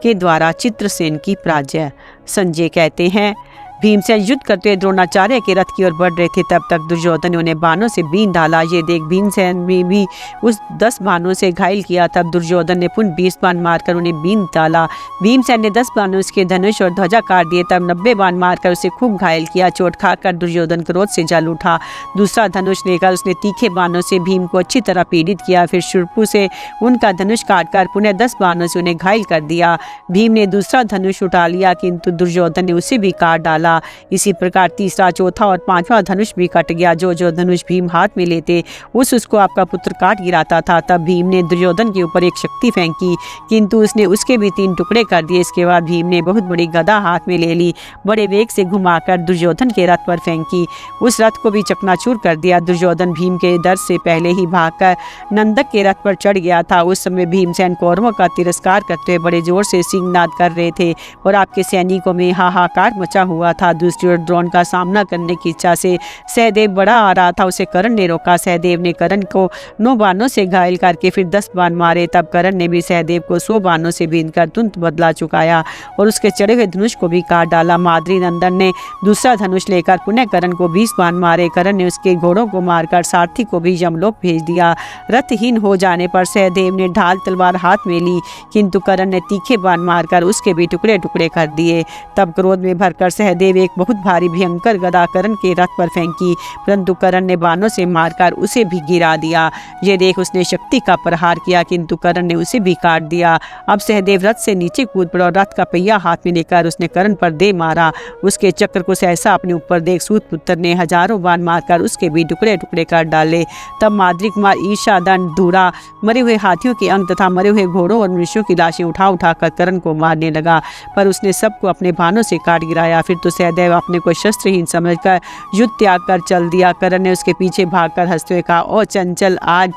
के द्वारा चित्रसेन की पराजय। संजय कहते हैं, भीमसेन युद्ध करते हुए द्रोणाचार्य के रथ की ओर बढ़ रहे थे। तब तक दुर्योधन ने उन्हें बाणों से बीन डाला। ये देख भीमसेन ने भी उस 10 बाणों से घायल किया। तब दुर्योधन ने पुनः 20 बाण मारकर उन्हें बीन डाला। भीमसेन ने 10 बाणों उसके धनुष और ध्वजा काट दिए। तब 90 बाण मारकर उसे खूब घायल किया। चोट खाकर दुर्योधन क्रोध से जल उठा। दूसरा धनुष लेकर उसने तीखे बाणों से भीम को अच्छी तरह पीड़ित किया। फिर शूर्पु से उनका धनुष काटकर पुनः 10 बाणों से उन्हें घायल कर दिया। भीम ने दूसरा धनुष उठा लिया, किंतु दुर्योधन ने उसे भी काट डाला। इसी प्रकार तीसरा, चौथा और 5वां धनुष भी कट गया। जो धनुष भीम हाथ में लेते उसको आपका पुत्र काट गिराता था। तब भीम ने दुर्योधन के ऊपर एक शक्ति फेंकी, किंतु उसने उसके भी 3 टुकड़े कर दिए। इसके बाद भीम ने बहुत बड़ी गदा हाथ में ले ली, बड़े वेग से घुमाकर दुर्योधन के रथ पर फेंकी। उस रथ को भी चकनाचूर कर दिया। दुर्योधन भीम के डर से पहले ही भागकर नंदक के रथ पर चढ़ गया था। उस समय भीमसेन कौरवों का तिरस्कार करते हुए बड़े जोर से सिंहनाद कर रहे थे और आपके सैनिकों में हाहाकार मचा हुआ था। दूसरी ओर द्रोण का सामना करने की इच्छा से सहदेव बड़ा आ रहा था। उसे कर्ण ने रोका। सहदेव ने कर्ण को 9 बाणों से घायल करके फिर 10 बाण मारे। तब कर्ण ने भी सहदेव को 100 बाणों से बीनकर तुरंत बदला चुकाया और उसके चढ़े हुए धनुष को भी काट डाला। माद्री नंदन ने दूसरा धनुष लेकर पुनः कर्ण को 20 बाण मारे। कर्ण ने उसके घोड़ों को मारकर सारथी को भी यमलोक भेज दिया। रथहीन हो जाने पर सहदेव ने ढाल तलवार हाथ में ली, किंतु कर्ण ने तीखे बाण मारकर उसके भी टुकड़े टुकड़े कर दिए। तब क्रोध में भरकर सहदेव एक बहुत भारी भयंकर गदा कर्ण के रथ पर फेंकी, परंतु कर्ण ने बाणों से मारकर उसे भी गिरा दिया। ये देख उसने शक्ति का प्रहार किया, किंतु कर्ण ने उसे भी काट दिया। अब सहदेव रथ से नीचे कूद पड़ा और रथ का पहिया हाथ में लेकर उसने कर्ण पर दे मारा। उसके चक्र को सहसा अपने ऊपर देख सूत पुत्र ने हजारों बाण मारकर उसके भी टुकड़े टुकड़े कर डाले। तब माद्री कुमार ईशा, दंड, धूरा, मरे हुए हाथियों के अंग तथा मरे हुए घोड़ों और मनुष्यों की लाशें उठा उठा कर कर्ण को मारने लगा, पर उसने सबको अपने बाणों से काट गिराया। फिर तो सहदेव अपने को शस्त्रहीन समझकर युद्ध त्याग कर चल दिया। कर्ण ने उसके पीछे भागकर हंसते हुए कहा, ओ चंचल, आज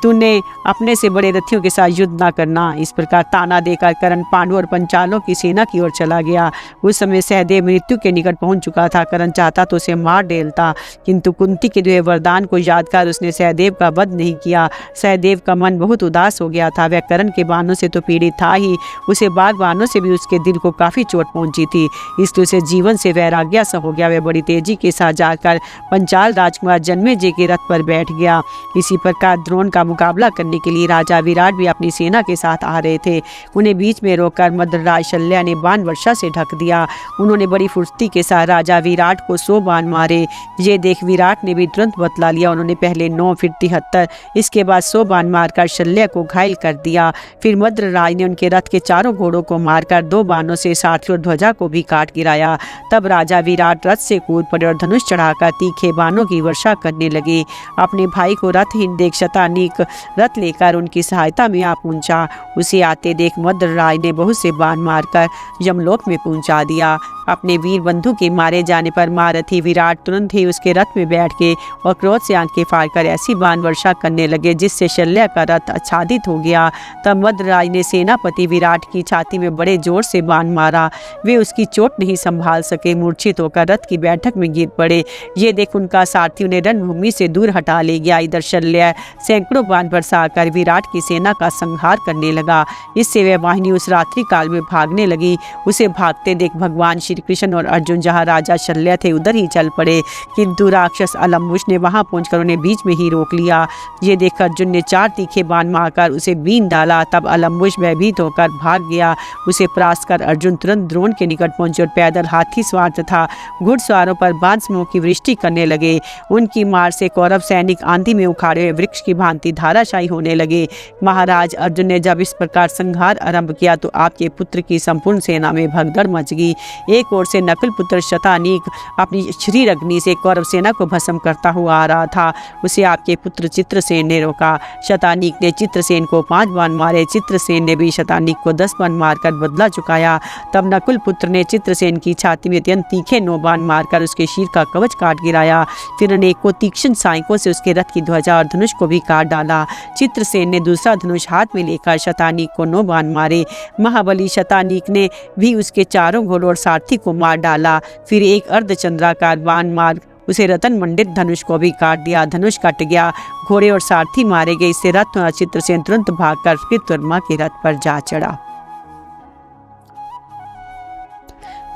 तूने अपने से बड़े रथियों के साथ युद्ध ना करना। इस प्रकार ताना देकर कर्ण पांडु और पंचालों की सेना की ओर चला गया। उस समय सहदेव मृत्यु के निकट पहुंच चुका था। कर्ण चाहता तो उसे मार डालता, किंतु कुंती के दिए वरदान को याद कर उसने सहदेव का वध नहीं किया। सहदेव का मन बहुत उदास हो गया था। वह कर्ण के बाणों से तो पीड़ित था ही, उसे बाग बाणों से भी उसके दिल को काफी चोट पहुंची थी, इसलिए उसे जीवन से वैराग्य सा हो गया। वह बड़ी तेजी के साथ जाकर पंचाल राजकुमार जन्मेजय के रथ पर बैठ गया। इसी प्रकार द्रोण का मुकाबला करने के लिए राजा विराट भी अपनी सेना के साथ आ रहे थे। उन्हें बीच में रोककर मद्रराज शल्य ने बाण वर्षा से ढक दिया। उन्होंने बड़ी फुर्ती के साथ राजा विराट को 100 बाण मारे। ये देख विराट ने भी तुरंत बतला लिया। उन्होंने पहले 9 फिर 73, इसके बाद 100 बाण मारकर शल्य को घायल कर दिया। फिर मद्रराज ने उनके रथ के चारों घोड़ों को मारकर 2 बाणों से सारथी और ध्वजा को भी काट गिराया। तब राजा विराट रथ से कूद पड़े और धनुष चढ़ाकर तीखे बाणों की वर्षा करने लगे। अपने भाई को रथहीन देख शतानीक रथ लेकर उनकी सहायता में आ पहुंचा। उसे आते देख मद्रराज ने बहुत से बाण मारकर यमलोक में पहुंचा दिया। अपने वीर बंधु के मारे जाने पर महारथी विराट तुरंत ही उसके रथ में बैठ के और क्रोध से आंखें फाड़कर ऐसी बाण वर्षा करने लगे जिससे शल्य का रथ आच्छादित हो गया। तब मद्रराज ने सेनापति विराट की छाती में बड़े जोर से बाण मारा। वे उसकी चोट नहीं संभाल सके, मूर्छित होकर रथ की बैठक में गिर पड़े। ये देख उनका सारथी उन्हें रणभूमि से दूर हटा ले गया। इधर शल्य सैकड़ों बाण बरसाकर विराट की सेना का संहार करने लगा। इससे वह वाहिनी उस रात्रि काल में भागने लगी। उसे भागते देख भगवान श्री कृष्ण और अर्जुन जहाँ राजा शल्य थे उधर ही चल पड़े, किंतु राक्षस अलम्बुश ने वहां पहुंचकर उन्हें बीच में ही रोक लिया। ये देख अर्जुन ने 4 तीखे बाण मारकर उसे बीन डाला। तब अलम्बुश भयभीत होकर भाग गया। उसे परास्त कर अर्जुन तुरंत द्रोण के निकट पहुंचे और पैदल हाथी सवार तथा घुड़सवारों पर बाण समूह की वृष्टि करने लगे। उनकी मार से कौरव सैनिक आंधी में उखाड़े हुए वृक्ष की भांति धाराशायी होने लगे। महाराज अर्जुन ने जब इस प्रकार संहार आरंभ किया तो आपके पुत्र की संपूर्ण सेना में भगदड़ मच गई। एक ओर से नकुल पुत्र शतानीक अपनी श्री अग्नि से कौरव सेना को भस्म करता हुआ आ रहा था। उसे आपके पुत्र चित्रसेन ने रोका। शतानीक ने चित्रसेन को 5 बाण मारे। चित्रसेन ने भी शतानीक को 10 बाण मारकर बदला चुकाया। तब नकुल पुत्र ने चित्रसेन की छाती में अत्यंत तीखे 9 बाण मारकर उसके शीर का कवच काट गिराया। फिर अनेकों तीक्ष्ण साइकों से उसके रथ की ध्वजा और धनुष को भी काट डाला। चित्रसेन ने दूसरा धनुष हाथ में लेकर शतानीक को 9 बाण मारे। महाबली शतानीक ने भी उसके चारों घोड़ों और सारथी को मार डाला। फिर एक अर्धचंद्राकार बाण मार उसे रतन मंडित धनुष को भी काट दिया। धनुष कट गया, घोड़े और सारथी मारे गए। इससे रथ चित्रसेन तुरंत भागकर कृतवर्मा के रथ पर जा चढ़ा।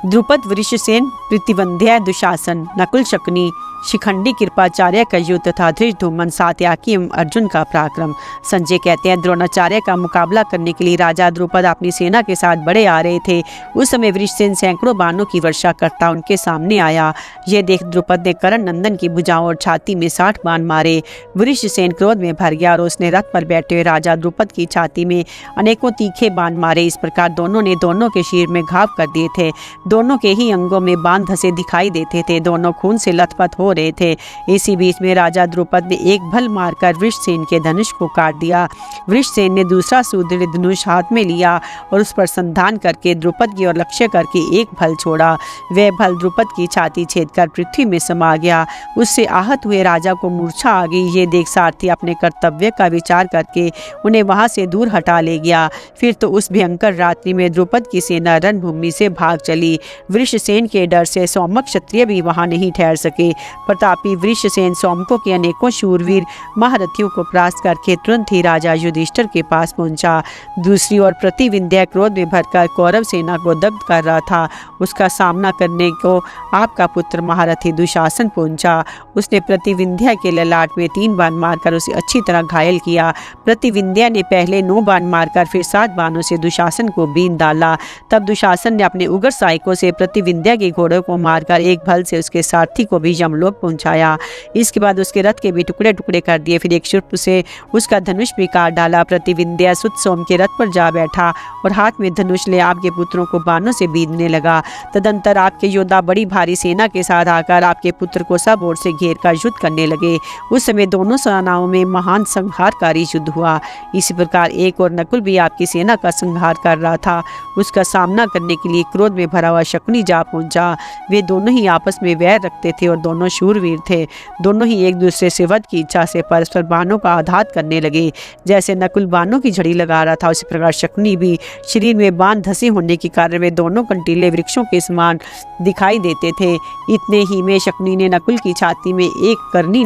द्रुपद, वृषसेन, प्रतिवंध्य, दुशासन, नकुल, शकुनी, शिखंडी, कृपाचार्य का युद्ध तथा धृष्टद्युम्न, सात्याकी एवं अर्जुन का पराक्रम। संजय कहते हैं द्रोणाचार्य का मुकाबला करने के लिए राजा द्रुपद अपनी सेना के साथ बड़े आ रहे थे। उस समय वृषसेन सैकड़ों बाणों की वर्षा करता उनके सामने आया। यह देख द्रुपद ने कर्ण नंदन की भुजाओं और छाती में 60 बाण मारे। वृषसेन क्रोध में भर गया और उसने रथ पर बैठे हुए राजा द्रुपद की छाती में अनेकों तीखे बाण मारे। इस प्रकार दोनों ने दोनों के शीर में घाव कर दिए थे। दोनों के ही अंगों में बाण धसे दिखाई देते थे। दोनों खून से लथपथ हो रहे थे। इसी बीच में राजा द्रुपद ने एक भल मारकर वृषसेन के धनुष को काट दिया। वृषसेन ने दूसरा सुदृढ़ धनुष हाथ में लिया और उस पर संधान करके द्रुपद की ओर लक्ष्य करके एक भल छोड़ा। वह भल द्रुपद की छाती छेदकर पृथ्वी में समा गया। उससे आहत हुए राजा को मूर्छा आ गई। ये देख सारथी अपने कर्तव्य का विचार करके उन्हें वहां से दूर हटा ले गया। फिर तो उस भयंकर रात्रि में द्रुपद की सेना रणभूमि से भाग चली। वृषसेन के डर से सौम्यक क्षत्रिय भी वहां नहीं ठहर सके। प्रतापी वृषसेन सौम्यों के अनेकों शूरवीर महारथियों को परास्त करके तुरंत ही राजा युधिष्ठिर के पास पहुंचा। दूसरी ओर प्रतिविंध्य क्रोध में भरकर कौरव सेना को दग्ध कर रहा था। उसका सामना करने को आपका पुत्र महारथी दुशासन पहुंचा। उसने प्रतिविंध्य के ललाट में 3 बाण मारकर उसे अच्छी तरह घायल किया। प्रतिविंध्य ने पहले 9 बाण मारकर फिर 7 बाणों से दुशासन को बीन डाला। तब दुशासन ने अपने उग्र साइकों से प्रतिविंध्य के घोड़ों को मारकर एक भल से उसके सारथी को भी यमलोक पहुंचाया। इसके बाद उसके रथ के भी टुकड़े टुकड़े कर दिए। फिर एक शुर्प से उसका धनुष भी काट डाला। प्रतिविंध्य सुत सोम के रथ पर जा बैठा और हाथ में धनुष ले आपके पुत्रों को बाणों से बीनने लगा। तदंतर आपके योद्धा बड़ी भारी सेना के साथ आकर आपके पुत्र को सब ओर से घेर कर युद्ध करने लगे। उस समय दोनों सेनाओं में महान संहारकारी युद्ध हुआ। इसी प्रकार एक और नकुल भी आपकी सेना का संहार कर रहा था। उसका सामना करने के लिए क्रोध में भरा हुआ शकुनी जा पहुंचा। वे दोनों ही आपस में वैर रखते थे और दोनों शूर शूरवीर थे। दोनों ही एक दूसरे से वध की इच्छा से परस्पर बाणों का आघात करने लगे। जैसे नकुल बाणों की झड़ी लगा रहा था, उसी प्रकार शकुनी भी शरीर में बाण धसे होने के कारण वे दोनों कंटीले वृक्षों के समान दिखाई देते थे। इतने ही में शकुनी ने नकुल की छाती में एक करनी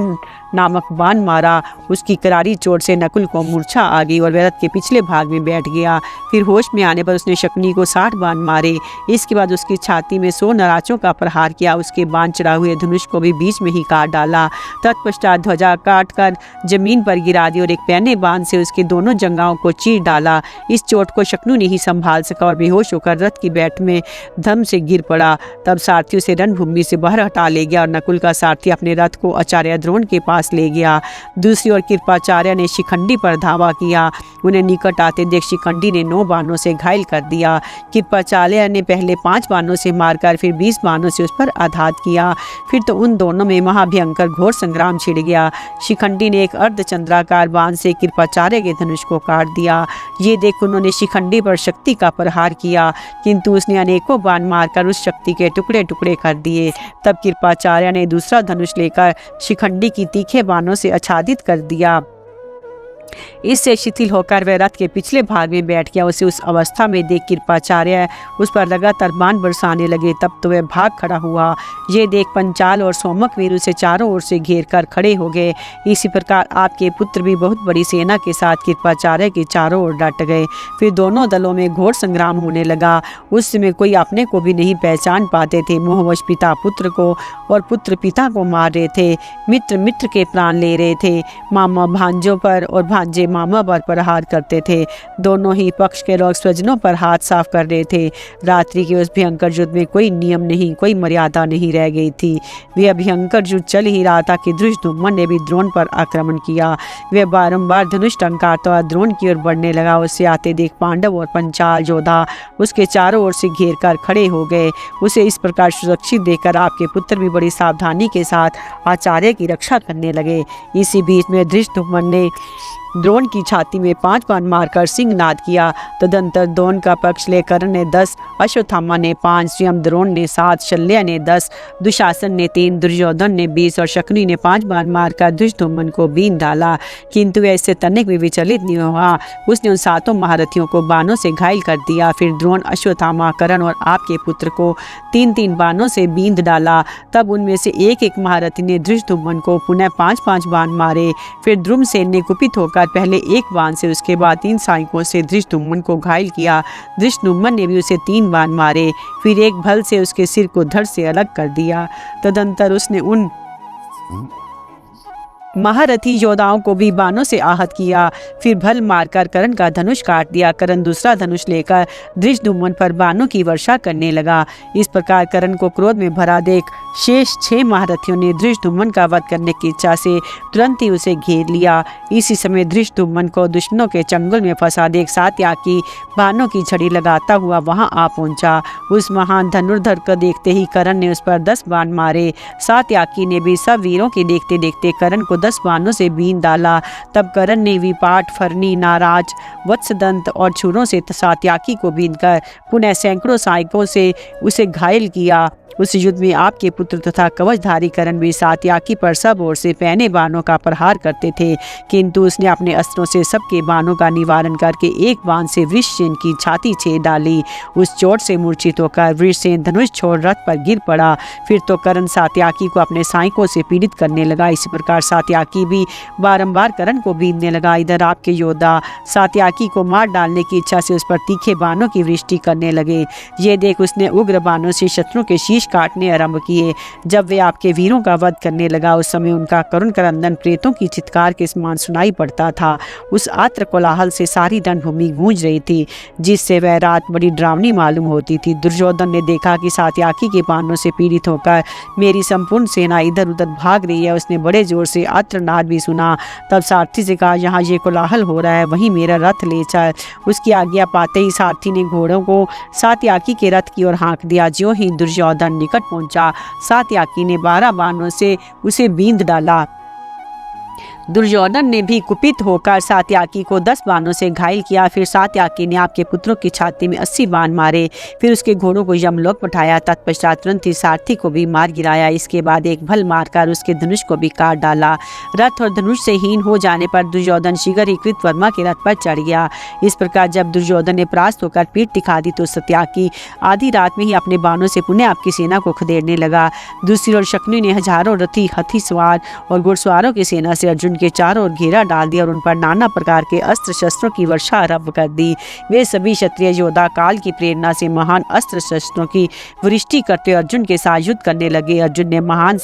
नामक बाण मारा। उसकी करारी चोट से नकुल को मूर्छा आ गई और वह रथ के पिछले भाग में बैठ गया। फिर होश में आने पर उसने शकुनी को 60 बाण मारे। इसके बाद उसकी छाती में 100 नराचों का प्रहार किया। उसके बाण चढ़ा हुए धनुष को भी बीच में ही काट डाला। तत्पश्चात ध्वजा काट कर जमीन पर गिरा दी और एक पैने बाण से उसके दोनों जंघाओं को चीर डाला। इस चोट को शकुनी नहीं संभाल सका और बेहोश होकर रथ की बैठ में धम से गिर पड़ा। तब सारथी उसे रणभूमि से बाहर हटा ले गया और नकुल का सारथी अपने रथ को आचार्य द्रोण के पास ले गया। दूसरी ओर कृपाचार्य ने शिखंडी पर धावा किया। उन्हें निकट आते देख शिखंडी ने 9 बाणों से घायल कर दिया। कृपाचार्य ने पहले 5 बाणों से मारकर फिर 20 बाणों से उस पर आघात किया। फिर तो उन दोनों में महाभयंकर घोर संग्राम छिड़ गया। शिखंडी ने एक अर्धचंद्राकार बाण से कृपाचार्य के धनुष को काट दिया। ये देख उन्होंने शिखंडी पर शक्ति का प्रहार किया, किंतु उसने अनेकों बाण मारकर उस शक्ति के टुकड़े टुकड़े कर दिए। तब कृपाचार्य ने दूसरा धनुष लेकर शिखंडी की तीखे बाणों से आच्छादित कर दिया। इससे शिथिल होकर वह रथ के पिछले भाग में बैठ गया। उसे उस अवस्था में देख कृपाचार्य उस पर लगातार बाण बरसाने लगे। तब तो वह भाग खड़ा हुआ। ये देख पंचाल और सोमक वीर उसे चारों ओर से घेर कर खड़े हो गए। इसी प्रकार आपके पुत्र भी बहुत बड़ी सेना के साथ कृपाचार्य के चारों ओर डट गए। फिर दोनों दलों में घोर संग्राम होने लगा। उस समय कोई अपने को भी नहीं पहचान पाते थे। मोहवश पिता पुत्र को और पुत्र पिता को मार रहे थे। मित्र मित्र के प्राण ले रहे थे। मामा भांजों पर और भांजे मामा पर प्रहार करते थे। दोनों ही पक्ष के लोग स्वजनों पर हाथ साफ कर रहे थे। रात्रि के उस भयंकर युद्ध में कोई नियम नहीं, कोई मर्यादा नहीं रह गई थी। वह भयंकर युद्ध चल ही रहा था कि धृष्टद्युम्न ने भी द्रोण पर आक्रमण किया। वह बारंबार धनुष टंकारता हुआ द्रोण की ओर बढ़ने लगा। उससे आते देख पांडव और पंचाल योद्धा उसके चारों ओर से घेर कर खड़े हो गए। उसे इस प्रकार सुरक्षित देखकर आपके पुत्र भी बड़ी सावधानी के साथ आचार्य की रक्षा करने लगे। इसी बीच में धृष्टद्युम्न ने द्रोण की छाती में 5 बाण मारकर सिंहनाद किया। तदंतर द्रोण का पक्ष ले कर्ण ने 10, अश्वत्थामा ने 5, स्वयं द्रोण ने 7, शल्य ने 10, दुशासन ने 3, दुर्योधन ने 20 और शकुनी ने 5 बाण मारकर धृष्टद्युम्न को बीन डाला। किंतु वह इससे तनिक भी विचलित नहीं हुआ। उसने उन 7 महारथियों को बाणों से घायल कर दिया। फिर द्रोण, अश्वत्थामा, कर्ण और आपके पुत्र को 3-3 बाणों से बींध डाला। तब उनमें से एक महारथी ने धृष्टद्युम्न को पुनः 5-5 बाण मारे। फिर द्रुमसेन ने कुपित होकर पहले 1 बाण से उसके बाद 3 सैनिकों से धृष्टद्युम्न को घायल किया। धृष्टद्युम्न ने भी उसे 3 बाण मारे। फिर एक भल से उसके सिर को धड़ से अलग कर दिया। तदंतर उसने उन महारथी योद्धाओं को भी बाणों से आहत किया। फिर भल मारकर कर्ण का धनुष काट दिया। कर्ण दूसरा धनुष लेकर धृष्टद्युम्न पर बाणों की वर्षा करने लगा। इस प्रकार कर्ण को क्रोध में भरा देख शेष 6 महारथियों ने धृष्टद्युम्न का वध करने की इच्छा से तुरंत ही उसे घेर लिया। इसी समय धृष्टद्युम्न को दुश्मनों के चंगुल में फंसा देख सात्याकी बाणों की झड़ी लगाता हुआ वहां आ पहुंचा। उस महान धनुर्धर को देखते ही कर्ण ने उस पर 10 बाण मारे। सात्याकी ने भी सब वीरों के देखते देखते कर्ण को 10 बाणों से बीन डाला। तब कर्ण ने विपाट, फरनी, नाराज, वत्सदंत और छुरों से सात्याकी को बीनकर पुनः सैकड़ों सैनिकों से उसे घायल किया। उस युद्ध में आपके पुत्र तथा कवचधारी कर्ण भी सात्याकी पर सब ओर से पैने बाणों का प्रहार करते थे, किंतु उसने अपने अस्त्रों से सबके बाणों का निवारण करके एक बाण से वृषसेन की छाती छेद डाली। उस चोट से मूर्छित होकर वृषसेन धनुष छोड़ रथ पर गिर पड़ा। फिर तो कर्ण सात्याकी को अपने सैनिकों से पीड़ित करने लगा। इसी प्रकार सात्याकी भी बारंबार कर्ण को बीनने लगा। इधर आपके योद्धा सात्याकी को मार डालने की इच्छा से उस पर तीखे बाणों की वृष्टि करने लगे। ये देख उसने उग्र बाणों से शत्रुओं के शीश काटने आरंभ किए। जब वे आपके वीरों का वध करने लगा उस समय उनका करुण क्रंदन प्रेतों की चित्कार के समान सुनाई पड़ता था। उस आत्र कोलाहल से सारी रणभूमि गूंज रही थी, जिससे वह रात बड़ी डरावनी मालूम होती थी। दुर्योधन ने देखा कि सात्याकी के बाणों से पीड़ित होकर मेरी संपूर्ण सेना इधर उधर भाग रही है। उसने बड़े जोर से आर्तनाद भी सुना। तब सारथी से कहा, यहाँ ये कोलाहल हो रहा है, वहीं मेरा रथ ले चल। उसकी आज्ञा पाते ही सारथी ने घोड़ों को सात्याकी के रथ की ओर हाँक दिया। ज्यों ही दुर्योधन निकट पहुंचा, सात्याकी ने 12 बाणों से उसे बींध डाला। दुर्योधन ने भी कुपित होकर सात्यकी को 10 बाणों से घायल किया। फिर सात्यकी ने आपके पुत्रों की छाती में 80 बाण मारे। फिर उसके घोड़ों को यमलोक पठाया। तत्पश्चात तुरंत ही सारथी को भी मार गिराया। इसके बाद एक भल मारकर उसके धनुष को भी काट डाला। रथ और धनुष से हीन हो जाने पर दुर्योधन शीघ्र ही कृतवर्मा के रथ पर चढ़ गया। इस प्रकार जब दुर्योधन ने परास्त होकर पीठ दिखा दी तो सात्यकी आधी रात में ही अपने बाणों से पुनः आपकी सेना को खदेड़ने लगा। दूसरी ओर शकुनि ने हजारों रथी, हाथी सवार और घुड़सवारों की सेना से अर्जुन के चारों ओर घेरा डाल दिया और उन पर नाना प्रकार के अस्त्र शस्त्रों की वर्षा आरंभ कर दी। वे सभी क्षत्रिय योद्धा काल की प्रेरणा से महान अस्त्र शस्त्रों की वृष्टि करते अर्जुन के साथ युद्ध करने लगे। अर्जुन ने महान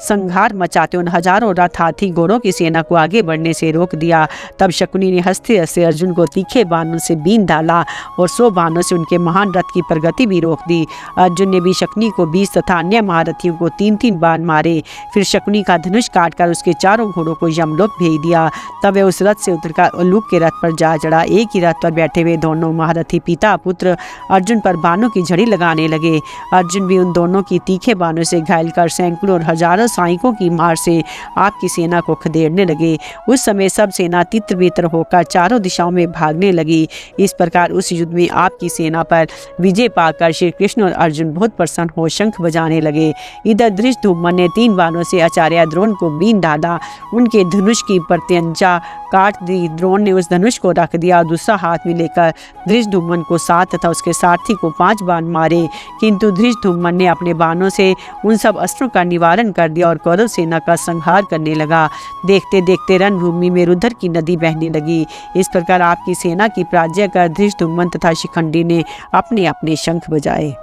संहार मचाते उन हजारों रथ, हाथी, घोड़ों की सेना को आगे बढ़ने से रोक दिया। तब शकुनि ने हंसते हंसते अर्जुन को तीखे बाणों से बीन डाला और 100 बाणों से उनके महान रथ की प्रगति भी रोक दी। अर्जुन ने भी शकुनि को 20 तथा अन्य महारथियों को 3-3 बाण मारे। फिर शकुनि का धनुष काटकर उसके चारों घोड़ों को यमलोक भेज दिया। तब वह उस रथ से उतरकर उल्लूक के रथ पर जा चढ़ा। एक ही रथ पर बैठे हुए दोनों महारथी पिता पुत्र अर्जुन पर बाणों की झड़ी लगाने लगे। अर्जुन भी उन दोनों की तीखे बाणों से घायल कर सैकड़ों और हजारों सैनिकों की मार से आपकी सेना को खदेड़ने लगे। उस समय सब सेना तितर बितर होकर चारों दिशाओं में भागने लगी। इस प्रकार उस युद्ध में आपकी सेना पर विजय पाकर श्री कृष्ण और अर्जुन बहुत प्रसन्न हो शंख बजाने लगे। इधर धृष्टद्युम्न ने 3 बाणों से आचार्य द्रोण को बीन डाला। उनके धनुष की प्रत्यंचा काट दी। द्रोण ने उस धनुष को रख दिया और दूसरा हाथ में लेकर धृष्टद्युम्न को 7 तथा उसके सारथी को 5 बाण मारे। किंतु धृष्टद्युम्न ने अपने बाणों से उन सब अस्त्रों का निवारण कर दिया और कौरव सेना का संहार करने लगा। देखते देखते रणभूमि में रुधिर की नदी बहने लगी। इस प्रकार आपकी सेना की पराजय कर धृष्टद्युम्न तथा शिखंडी ने अपने अपने शंख बजाए।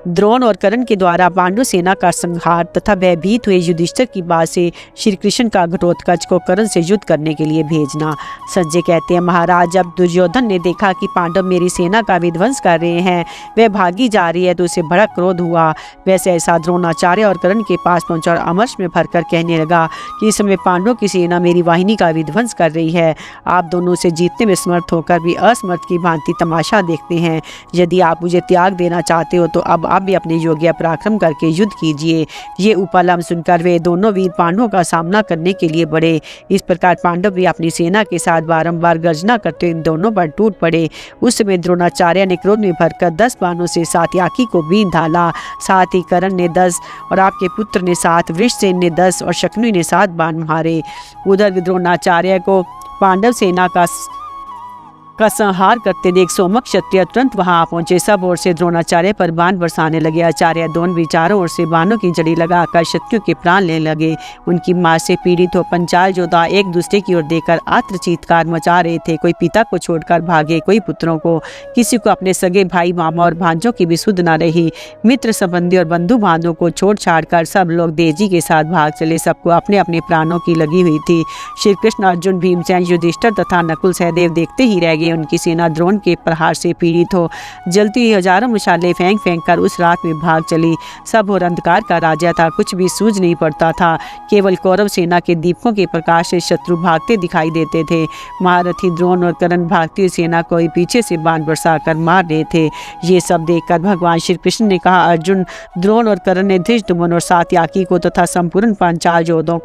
द्रोण और कर्ण के द्वारा पांडु सेना का संहार तथा भयभीत हुए युधिष्ठिर की बात से श्री कृष्ण का घटोत्कच को कर्ण से युद्ध करने के लिए भेजना। संजय कहते हैं, महाराज जब दुर्योधन ने देखा कि पांडव मेरी सेना का विध्वंस कर रहे हैं, वह भागी जा रही है, तो उसे बड़ा क्रोध हुआ। वैसे ऐसा द्रोणाचार्य और कर्ण के पास पहुंचा और अमर्ष में भरकर कहने लगा कि इस समय पांडवों की सेना मेरी वाहिनी का विध्वंस कर रही है। आप दोनों से जीतने में समर्थ होकर भी असमर्थ की भांति तमाशा देखते हैं। यदि आप मुझे त्याग देना चाहते हो तो अब आप भी अपने योग्य पराक्रम करके युद्ध कीजिए। ये उपलम सुनकर वे दोनों वीर पांडवों का सामना करने के लिए बढ़े। इस प्रकार पांडव भी अपनी सेना के साथ बारंबार गर्जना करते इन दोनों पर टूट पड़े। उस समय द्रोणाचार्य ने क्रोध में भरकर 10 बाणों से सात्यकी को बीन डाला। साथ ही कर्ण ने 10 और आपके पुत्र ने 7, वृषसेन ने 10 और शकुनि ने 7 बाण मारे। उधर द्रोणाचार्य को पांडव सेना का संहार करते देख सोमक क्षत्रिय तुरंत वहां पहुंचे। सब ओर से द्रोणाचार्य पर बाण बरसाने लगे। आचार्य द्रोण भी चारों ओर से बाणों की जड़ी लगाकर शत्रुओं के प्राण लेने लगे। उनकी मार से पीड़ित हो पंचाल योद्धा एक दूसरे की ओर देखकर आत्र चीत्कार मचा रहे थे। कोई पिता को छोड़कर भागे, कोई पुत्रों को, किसी को अपने सगे भाई मामा और भांजों की भी सुध न रही। मित्र संबंधी और बंधु बांधों को छोड़ छाड़ कर सब लोग तेजी के साथ भाग चले। सबको अपने अपने प्राणों की लगी हुई थी। श्री कृष्ण, अर्जुन, भीमसेन, युधिष्ठिर तथा नकुल सहदेव देखते ही रह गए। उनकी सेना द्रोण के प्रहार से पीड़ित हो जलती हुई हजारों मशाले फेंक फेंक कर उस रात में भाग चली। सब और अंधकार का राजा था, कुछ भी सूझ नहीं पड़ता था। केवल कौरव सेना के दीपकों के प्रकाश से शत्रु भागते दिखाई देते थे। महारथी द्रोण और कर्ण भागती सेना को पीछे से बाण बरसा कर मार रहे थे। ये सब देखकर भगवान श्री कृष्ण ने कहा, अर्जुन, द्रोण और कर्ण ने धृष्टद्युम्न और सात्यकी को तथा संपूर्ण पांचाल योद्धाओं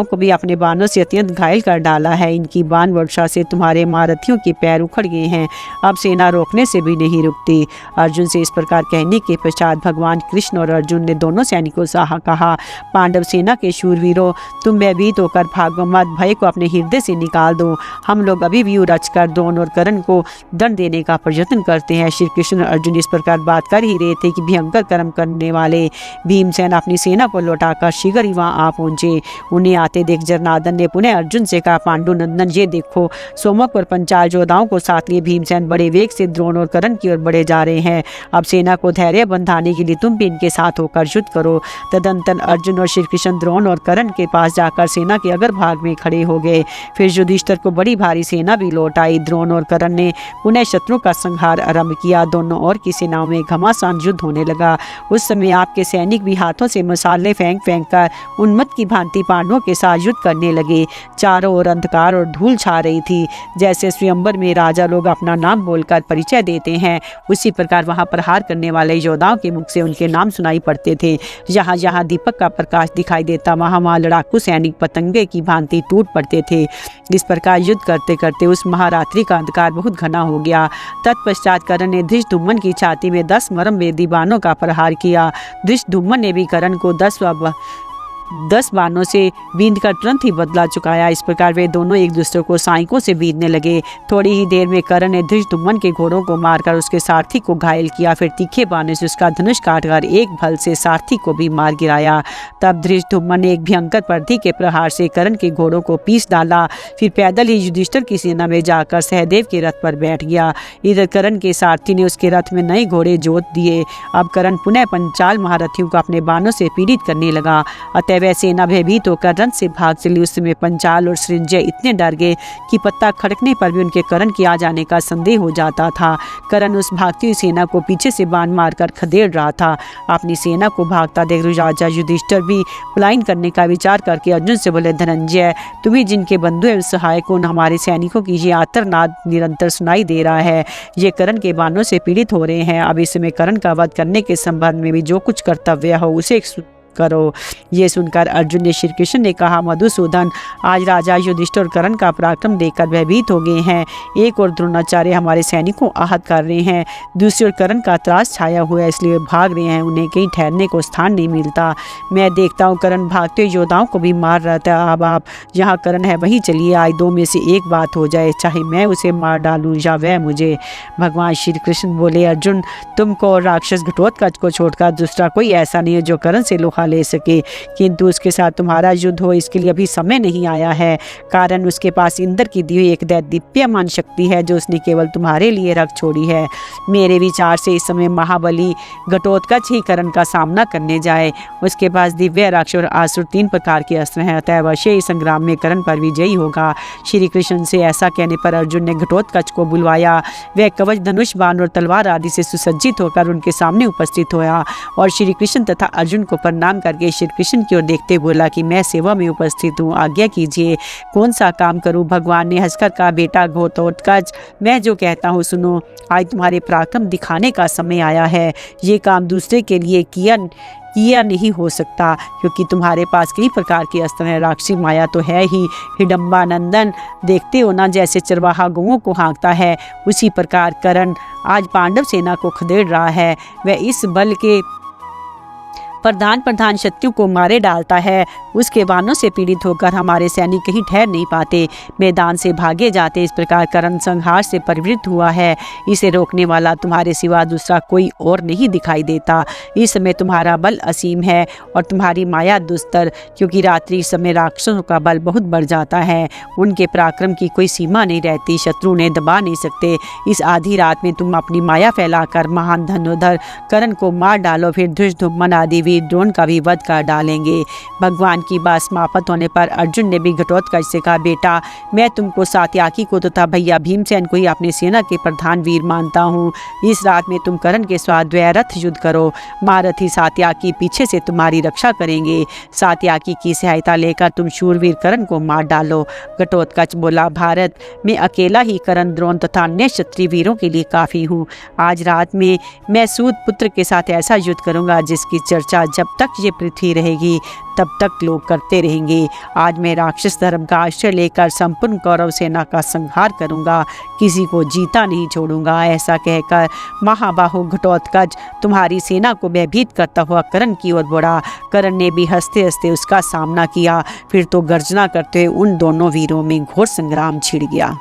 को भी अपने बाणों से अत्यंत घायल कर डाला है। इनकी बाण वर्षा से तुम्हारे महारथियों के पैर उखड़ गए हैं। अब सेना रोकने से भी नहीं रुकती। अर्जुन से इस प्रकार कहने के पश्चात भगवान कृष्ण और अर्जुन ने दोनों सैनिकों से कहा, पांडव सेना के शूरवीरों, तुम भयभीत होकर भागो मत, भय को अपने हृदय से निकाल दो। हम लोग अभी व्यू रचकर द्रोण और कर्ण को दंड देने का प्रयत्न करते हैं। श्री कृष्ण और अर्जुन इस प्रकार बात कर ही रहे थे कि भयंकर कर्म करने वाले भीमसेन अपनी सेना को लौटाकर शीघ्र ही वहां आ पहुंचे। उन्हें आते देख जरनादन ने पुनः अर्जुन से कहा, पांडुनंदन, ये देखो, सोमक और पंचाल योद्धाओं को साथ लिए भीमसेन बड़े वेग से द्रोण और कर्ण की ओर बढ़े जा रहे हैं। अब सेना को धैर्य बंधाने के लिए तुम भी इनके साथ होकर युद्ध करो। तदंतर अर्जुन और श्री कृष्ण द्रोण और कर्ण के पास जाकर सेना के अगर भाग में खड़े हो गए। फिर युधिष्ठिर को बड़ी भारी सेना भी लौट आई। द्रोण और कर्ण ने पुनः शत्रु का संहार आरंभ किया। दोनों ओर की सेनाओं में घमासान युद्ध होने लगा। उस समय आपके सैनिक भी हाथों से मसाले फेंक फेंक कर उन्मत्त की भांति पांडवों के साथ युद्ध करने लगे। चारों ओर अंधकार और धूल छा रही थी। जैसे स्वयंवर में राजा लोग अपना नाम बोलकर परिचय देते हैं, उसी प्रकार वहाँ प्रहार करने वाले योद्धाओं के मुख से उनके नाम सुनाई पड़ते थे। जहाँ जहाँ दीपक का प्रकाश दिखाई देता वहाँ वहाँ लड़ाकू सैनिक पतंगे की भांति टूट पड़ते थे। इस प्रकार युद्ध करते करते उस महारात्रि का अंधकार बहुत घना हो गया। तत्पश्चात कर्ण ने धृष्टद्युम्न की छाती में 10 मरमवेदी बाणों का प्रहार किया। धृष्टद्युम्न ने भी कर्ण को 10 बाणों से बींध कर तुरंत ही बदला चुकाया। इस प्रकार वे दोनों एक दूसरे को साइकों से बीधने लगे। थोड़ी ही देर में कर्ण ने धृष्टद्युम्न के घोड़ों को मारकर उसके सारथी को घायल किया। फिर तीखे बाणों से उसका धनुष काटकर एक भल से सारथी को भी मार गिराया। तब धृष्टद्युम्न ने एक भयंकर परधी के प्रहार से कर्ण के घोड़ों को पीस डाला। फिर पैदल ही युधिष्ठिर की सेना में जाकर सहदेव के रथ पर बैठ गया। इधर कर्ण के सारथी ने उसके रथ में नए घोड़े जोत दिए। अब कर्ण पुनः पंचाल महारथियों को अपने बाणों से पीड़ित करने लगा। वह सेना भयभीत होकर रथ से भाग चली। उस समय पंचाल और सृंजय इतने डर गए कि पत्ता खड़कने पर भी उनके कर्ण के आ जाने का संदेह हो जाता था। कर्ण उस भागती हुई सेना को पीछे से बाण मारकर खदेड़ रहा था। अपनी सेना को भागता देख राजा युधिष्ठिर भी पलायन करने का विचार करके अर्जुन से बोले, धनंजय, तुम्हें जिनके बंधु एवं सहायक उन हमारे सैनिकों की ये आर्तनाद निरंतर सुनाई दे रहा है। ये कर्ण के बाणों से पीड़ित हो रहे हैं। अब इस समय कर्ण का वध करने के संबंध में भी जो कुछ कर्तव्य हो उसे करो। ये सुनकर अर्जुन ने श्री कृष्ण ने कहा, मधुसूदन, आज राजा युधिष्ठिर और कर्ण का पराक्रम देखकर भयभीत हो गए हैं। एक और द्रोणाचार्य हमारे सैनिकों को आहत कर रहे हैं, दूसरी ओर कर्ण का त्रास छाया हुआ है, इसलिए भाग रहे हैं। उन्हें कहीं ठहरने को स्थान नहीं मिलता। मैं देखता हूँ कर्ण भागते योद्धाओं को भी मार रहा था। अब आप जहाँ कर्ण है वहीं चलिए। आज दो में से एक बात हो जाए, चाहे मैं उसे मार डालूँ या वह मुझे। भगवान श्री कृष्ण बोले, अर्जुन, तुमको और राक्षस घटोत्कच को छोड़कर दूसरा कोई ऐसा नहीं है जो कर्ण से लोहा ले सके, किंतु उसके साथ तुम्हारा युद्ध हो इसके लिए अभी समय नहीं आया है। कारण उसके पास इंद्र की दी हुई एक दैदीप्यमान शक्ति है जो उसने केवल तुम्हारे लिए रख छोड़ी है। मेरे विचार से इस समय महाबली घटोत्कच ही कर्ण का सामना करने जाए। उसके पास दिव्य, राक्ष और आसुर 3 प्रकार के अस्त्र हैं, अतः अवश्य इस संग्राम में कर्ण पर विजयी होगा। श्री कृष्ण से ऐसा कहने पर अर्जुन ने घटोत्कच को बुलवाया। वह कवच, धनुष, बाण और तलवार आदि से सुसज्जित होकर उनके सामने उपस्थित हुआ और श्री कृष्ण तथा अर्जुन को प्रणाम करके श्री कृष्ण की ओर देखते बोला कि मैं सेवा में उपस्थित हूँ, आज्ञा कीजिए, कौन सा काम करूँ। भगवान ने हंसकर कहा, बेटा घटोत्कच, मैं जो कहता हूँ सुनो। आज तुम्हारे पराक्रम दिखाने का समय आया है। ये काम दूसरे के लिए किया नहीं हो सकता, क्योंकि तुम्हारे पास कई प्रकार के अस्त्र हैं। राक्षसी माया तो है ही। हिडम्बा नंदन, देखते हो ना जैसे चरवाहा गौओं को हाँकता है, उसी प्रकार कर्ण आज पांडव सेना को खदेड़ रहा है। वह इस बल के प्रधान शत्रु को मारे डालता है। उसके बाणों से पीड़ित होकर हमारे सैनिक कहीं ठहर नहीं पाते, मैदान से भागे जाते। इस प्रकार कर्ण संहार से प्रवृत्त हुआ है। इसे रोकने वाला तुम्हारे सिवा दूसरा कोई और नहीं दिखाई देता। इस समय तुम्हारा बल असीम है और तुम्हारी माया दुस्तर, क्योंकि रात्रि समय राक्षसों का बल बहुत बढ़ जाता है। उनके पराक्रम की कोई सीमा नहीं रहती, शत्रु ने दबा नहीं सकते। इस आधी रात में तुम अपनी माया फैलाकर महान धनुर्धर कर्ण को मार डालो, फिर धृष्टद्युम्न आदि वीर द्रोण का भी वध कर डालेंगे। भगवान की बात समाप्त होने पर अर्जुन ने भी घटोत्कच से कहा, बेटा, मैं तुमको सात्याकी को तथा भैया भीमसेन को ही अपनी सेना के प्रधान वीर मानता हूँ। इस रात में तुम कर्ण के साथ द्वैरथ युद्ध करो। महारथी सात्याकी पीछे से तुम्हारी रक्षा करेंगे। सात्याकी की सहायता लेकर तुम शूरवीर कर्ण को मार डालो। घटोत्कच बोला, भारत, मैं अकेला ही कर्ण, द्रोण तथा अन्य क्षत्रिय वीरों के लिए काफी हूँ। आज रात में मैं सूत पुत्र के साथ ऐसा युद्ध करूंगा जिसकी चर्चा जब तक ये पृथ्वी रहेगी तब तक लोग करते रहेंगे। आज मैं राक्षस धर्म का आश्रय लेकर संपूर्ण कौरव सेना का संहार करूंगा, किसी को जीता नहीं छोड़ूंगा। ऐसा कहकर महाबाहु घटोत्कच तुम्हारी सेना को भयभीत करता हुआ कर्ण की ओर बढ़ा। कर्ण ने भी हंसते हंसते उसका सामना किया। फिर तो गर्जना करते हुए उन दोनों वीरों में घोर संग्राम छिड़ गया।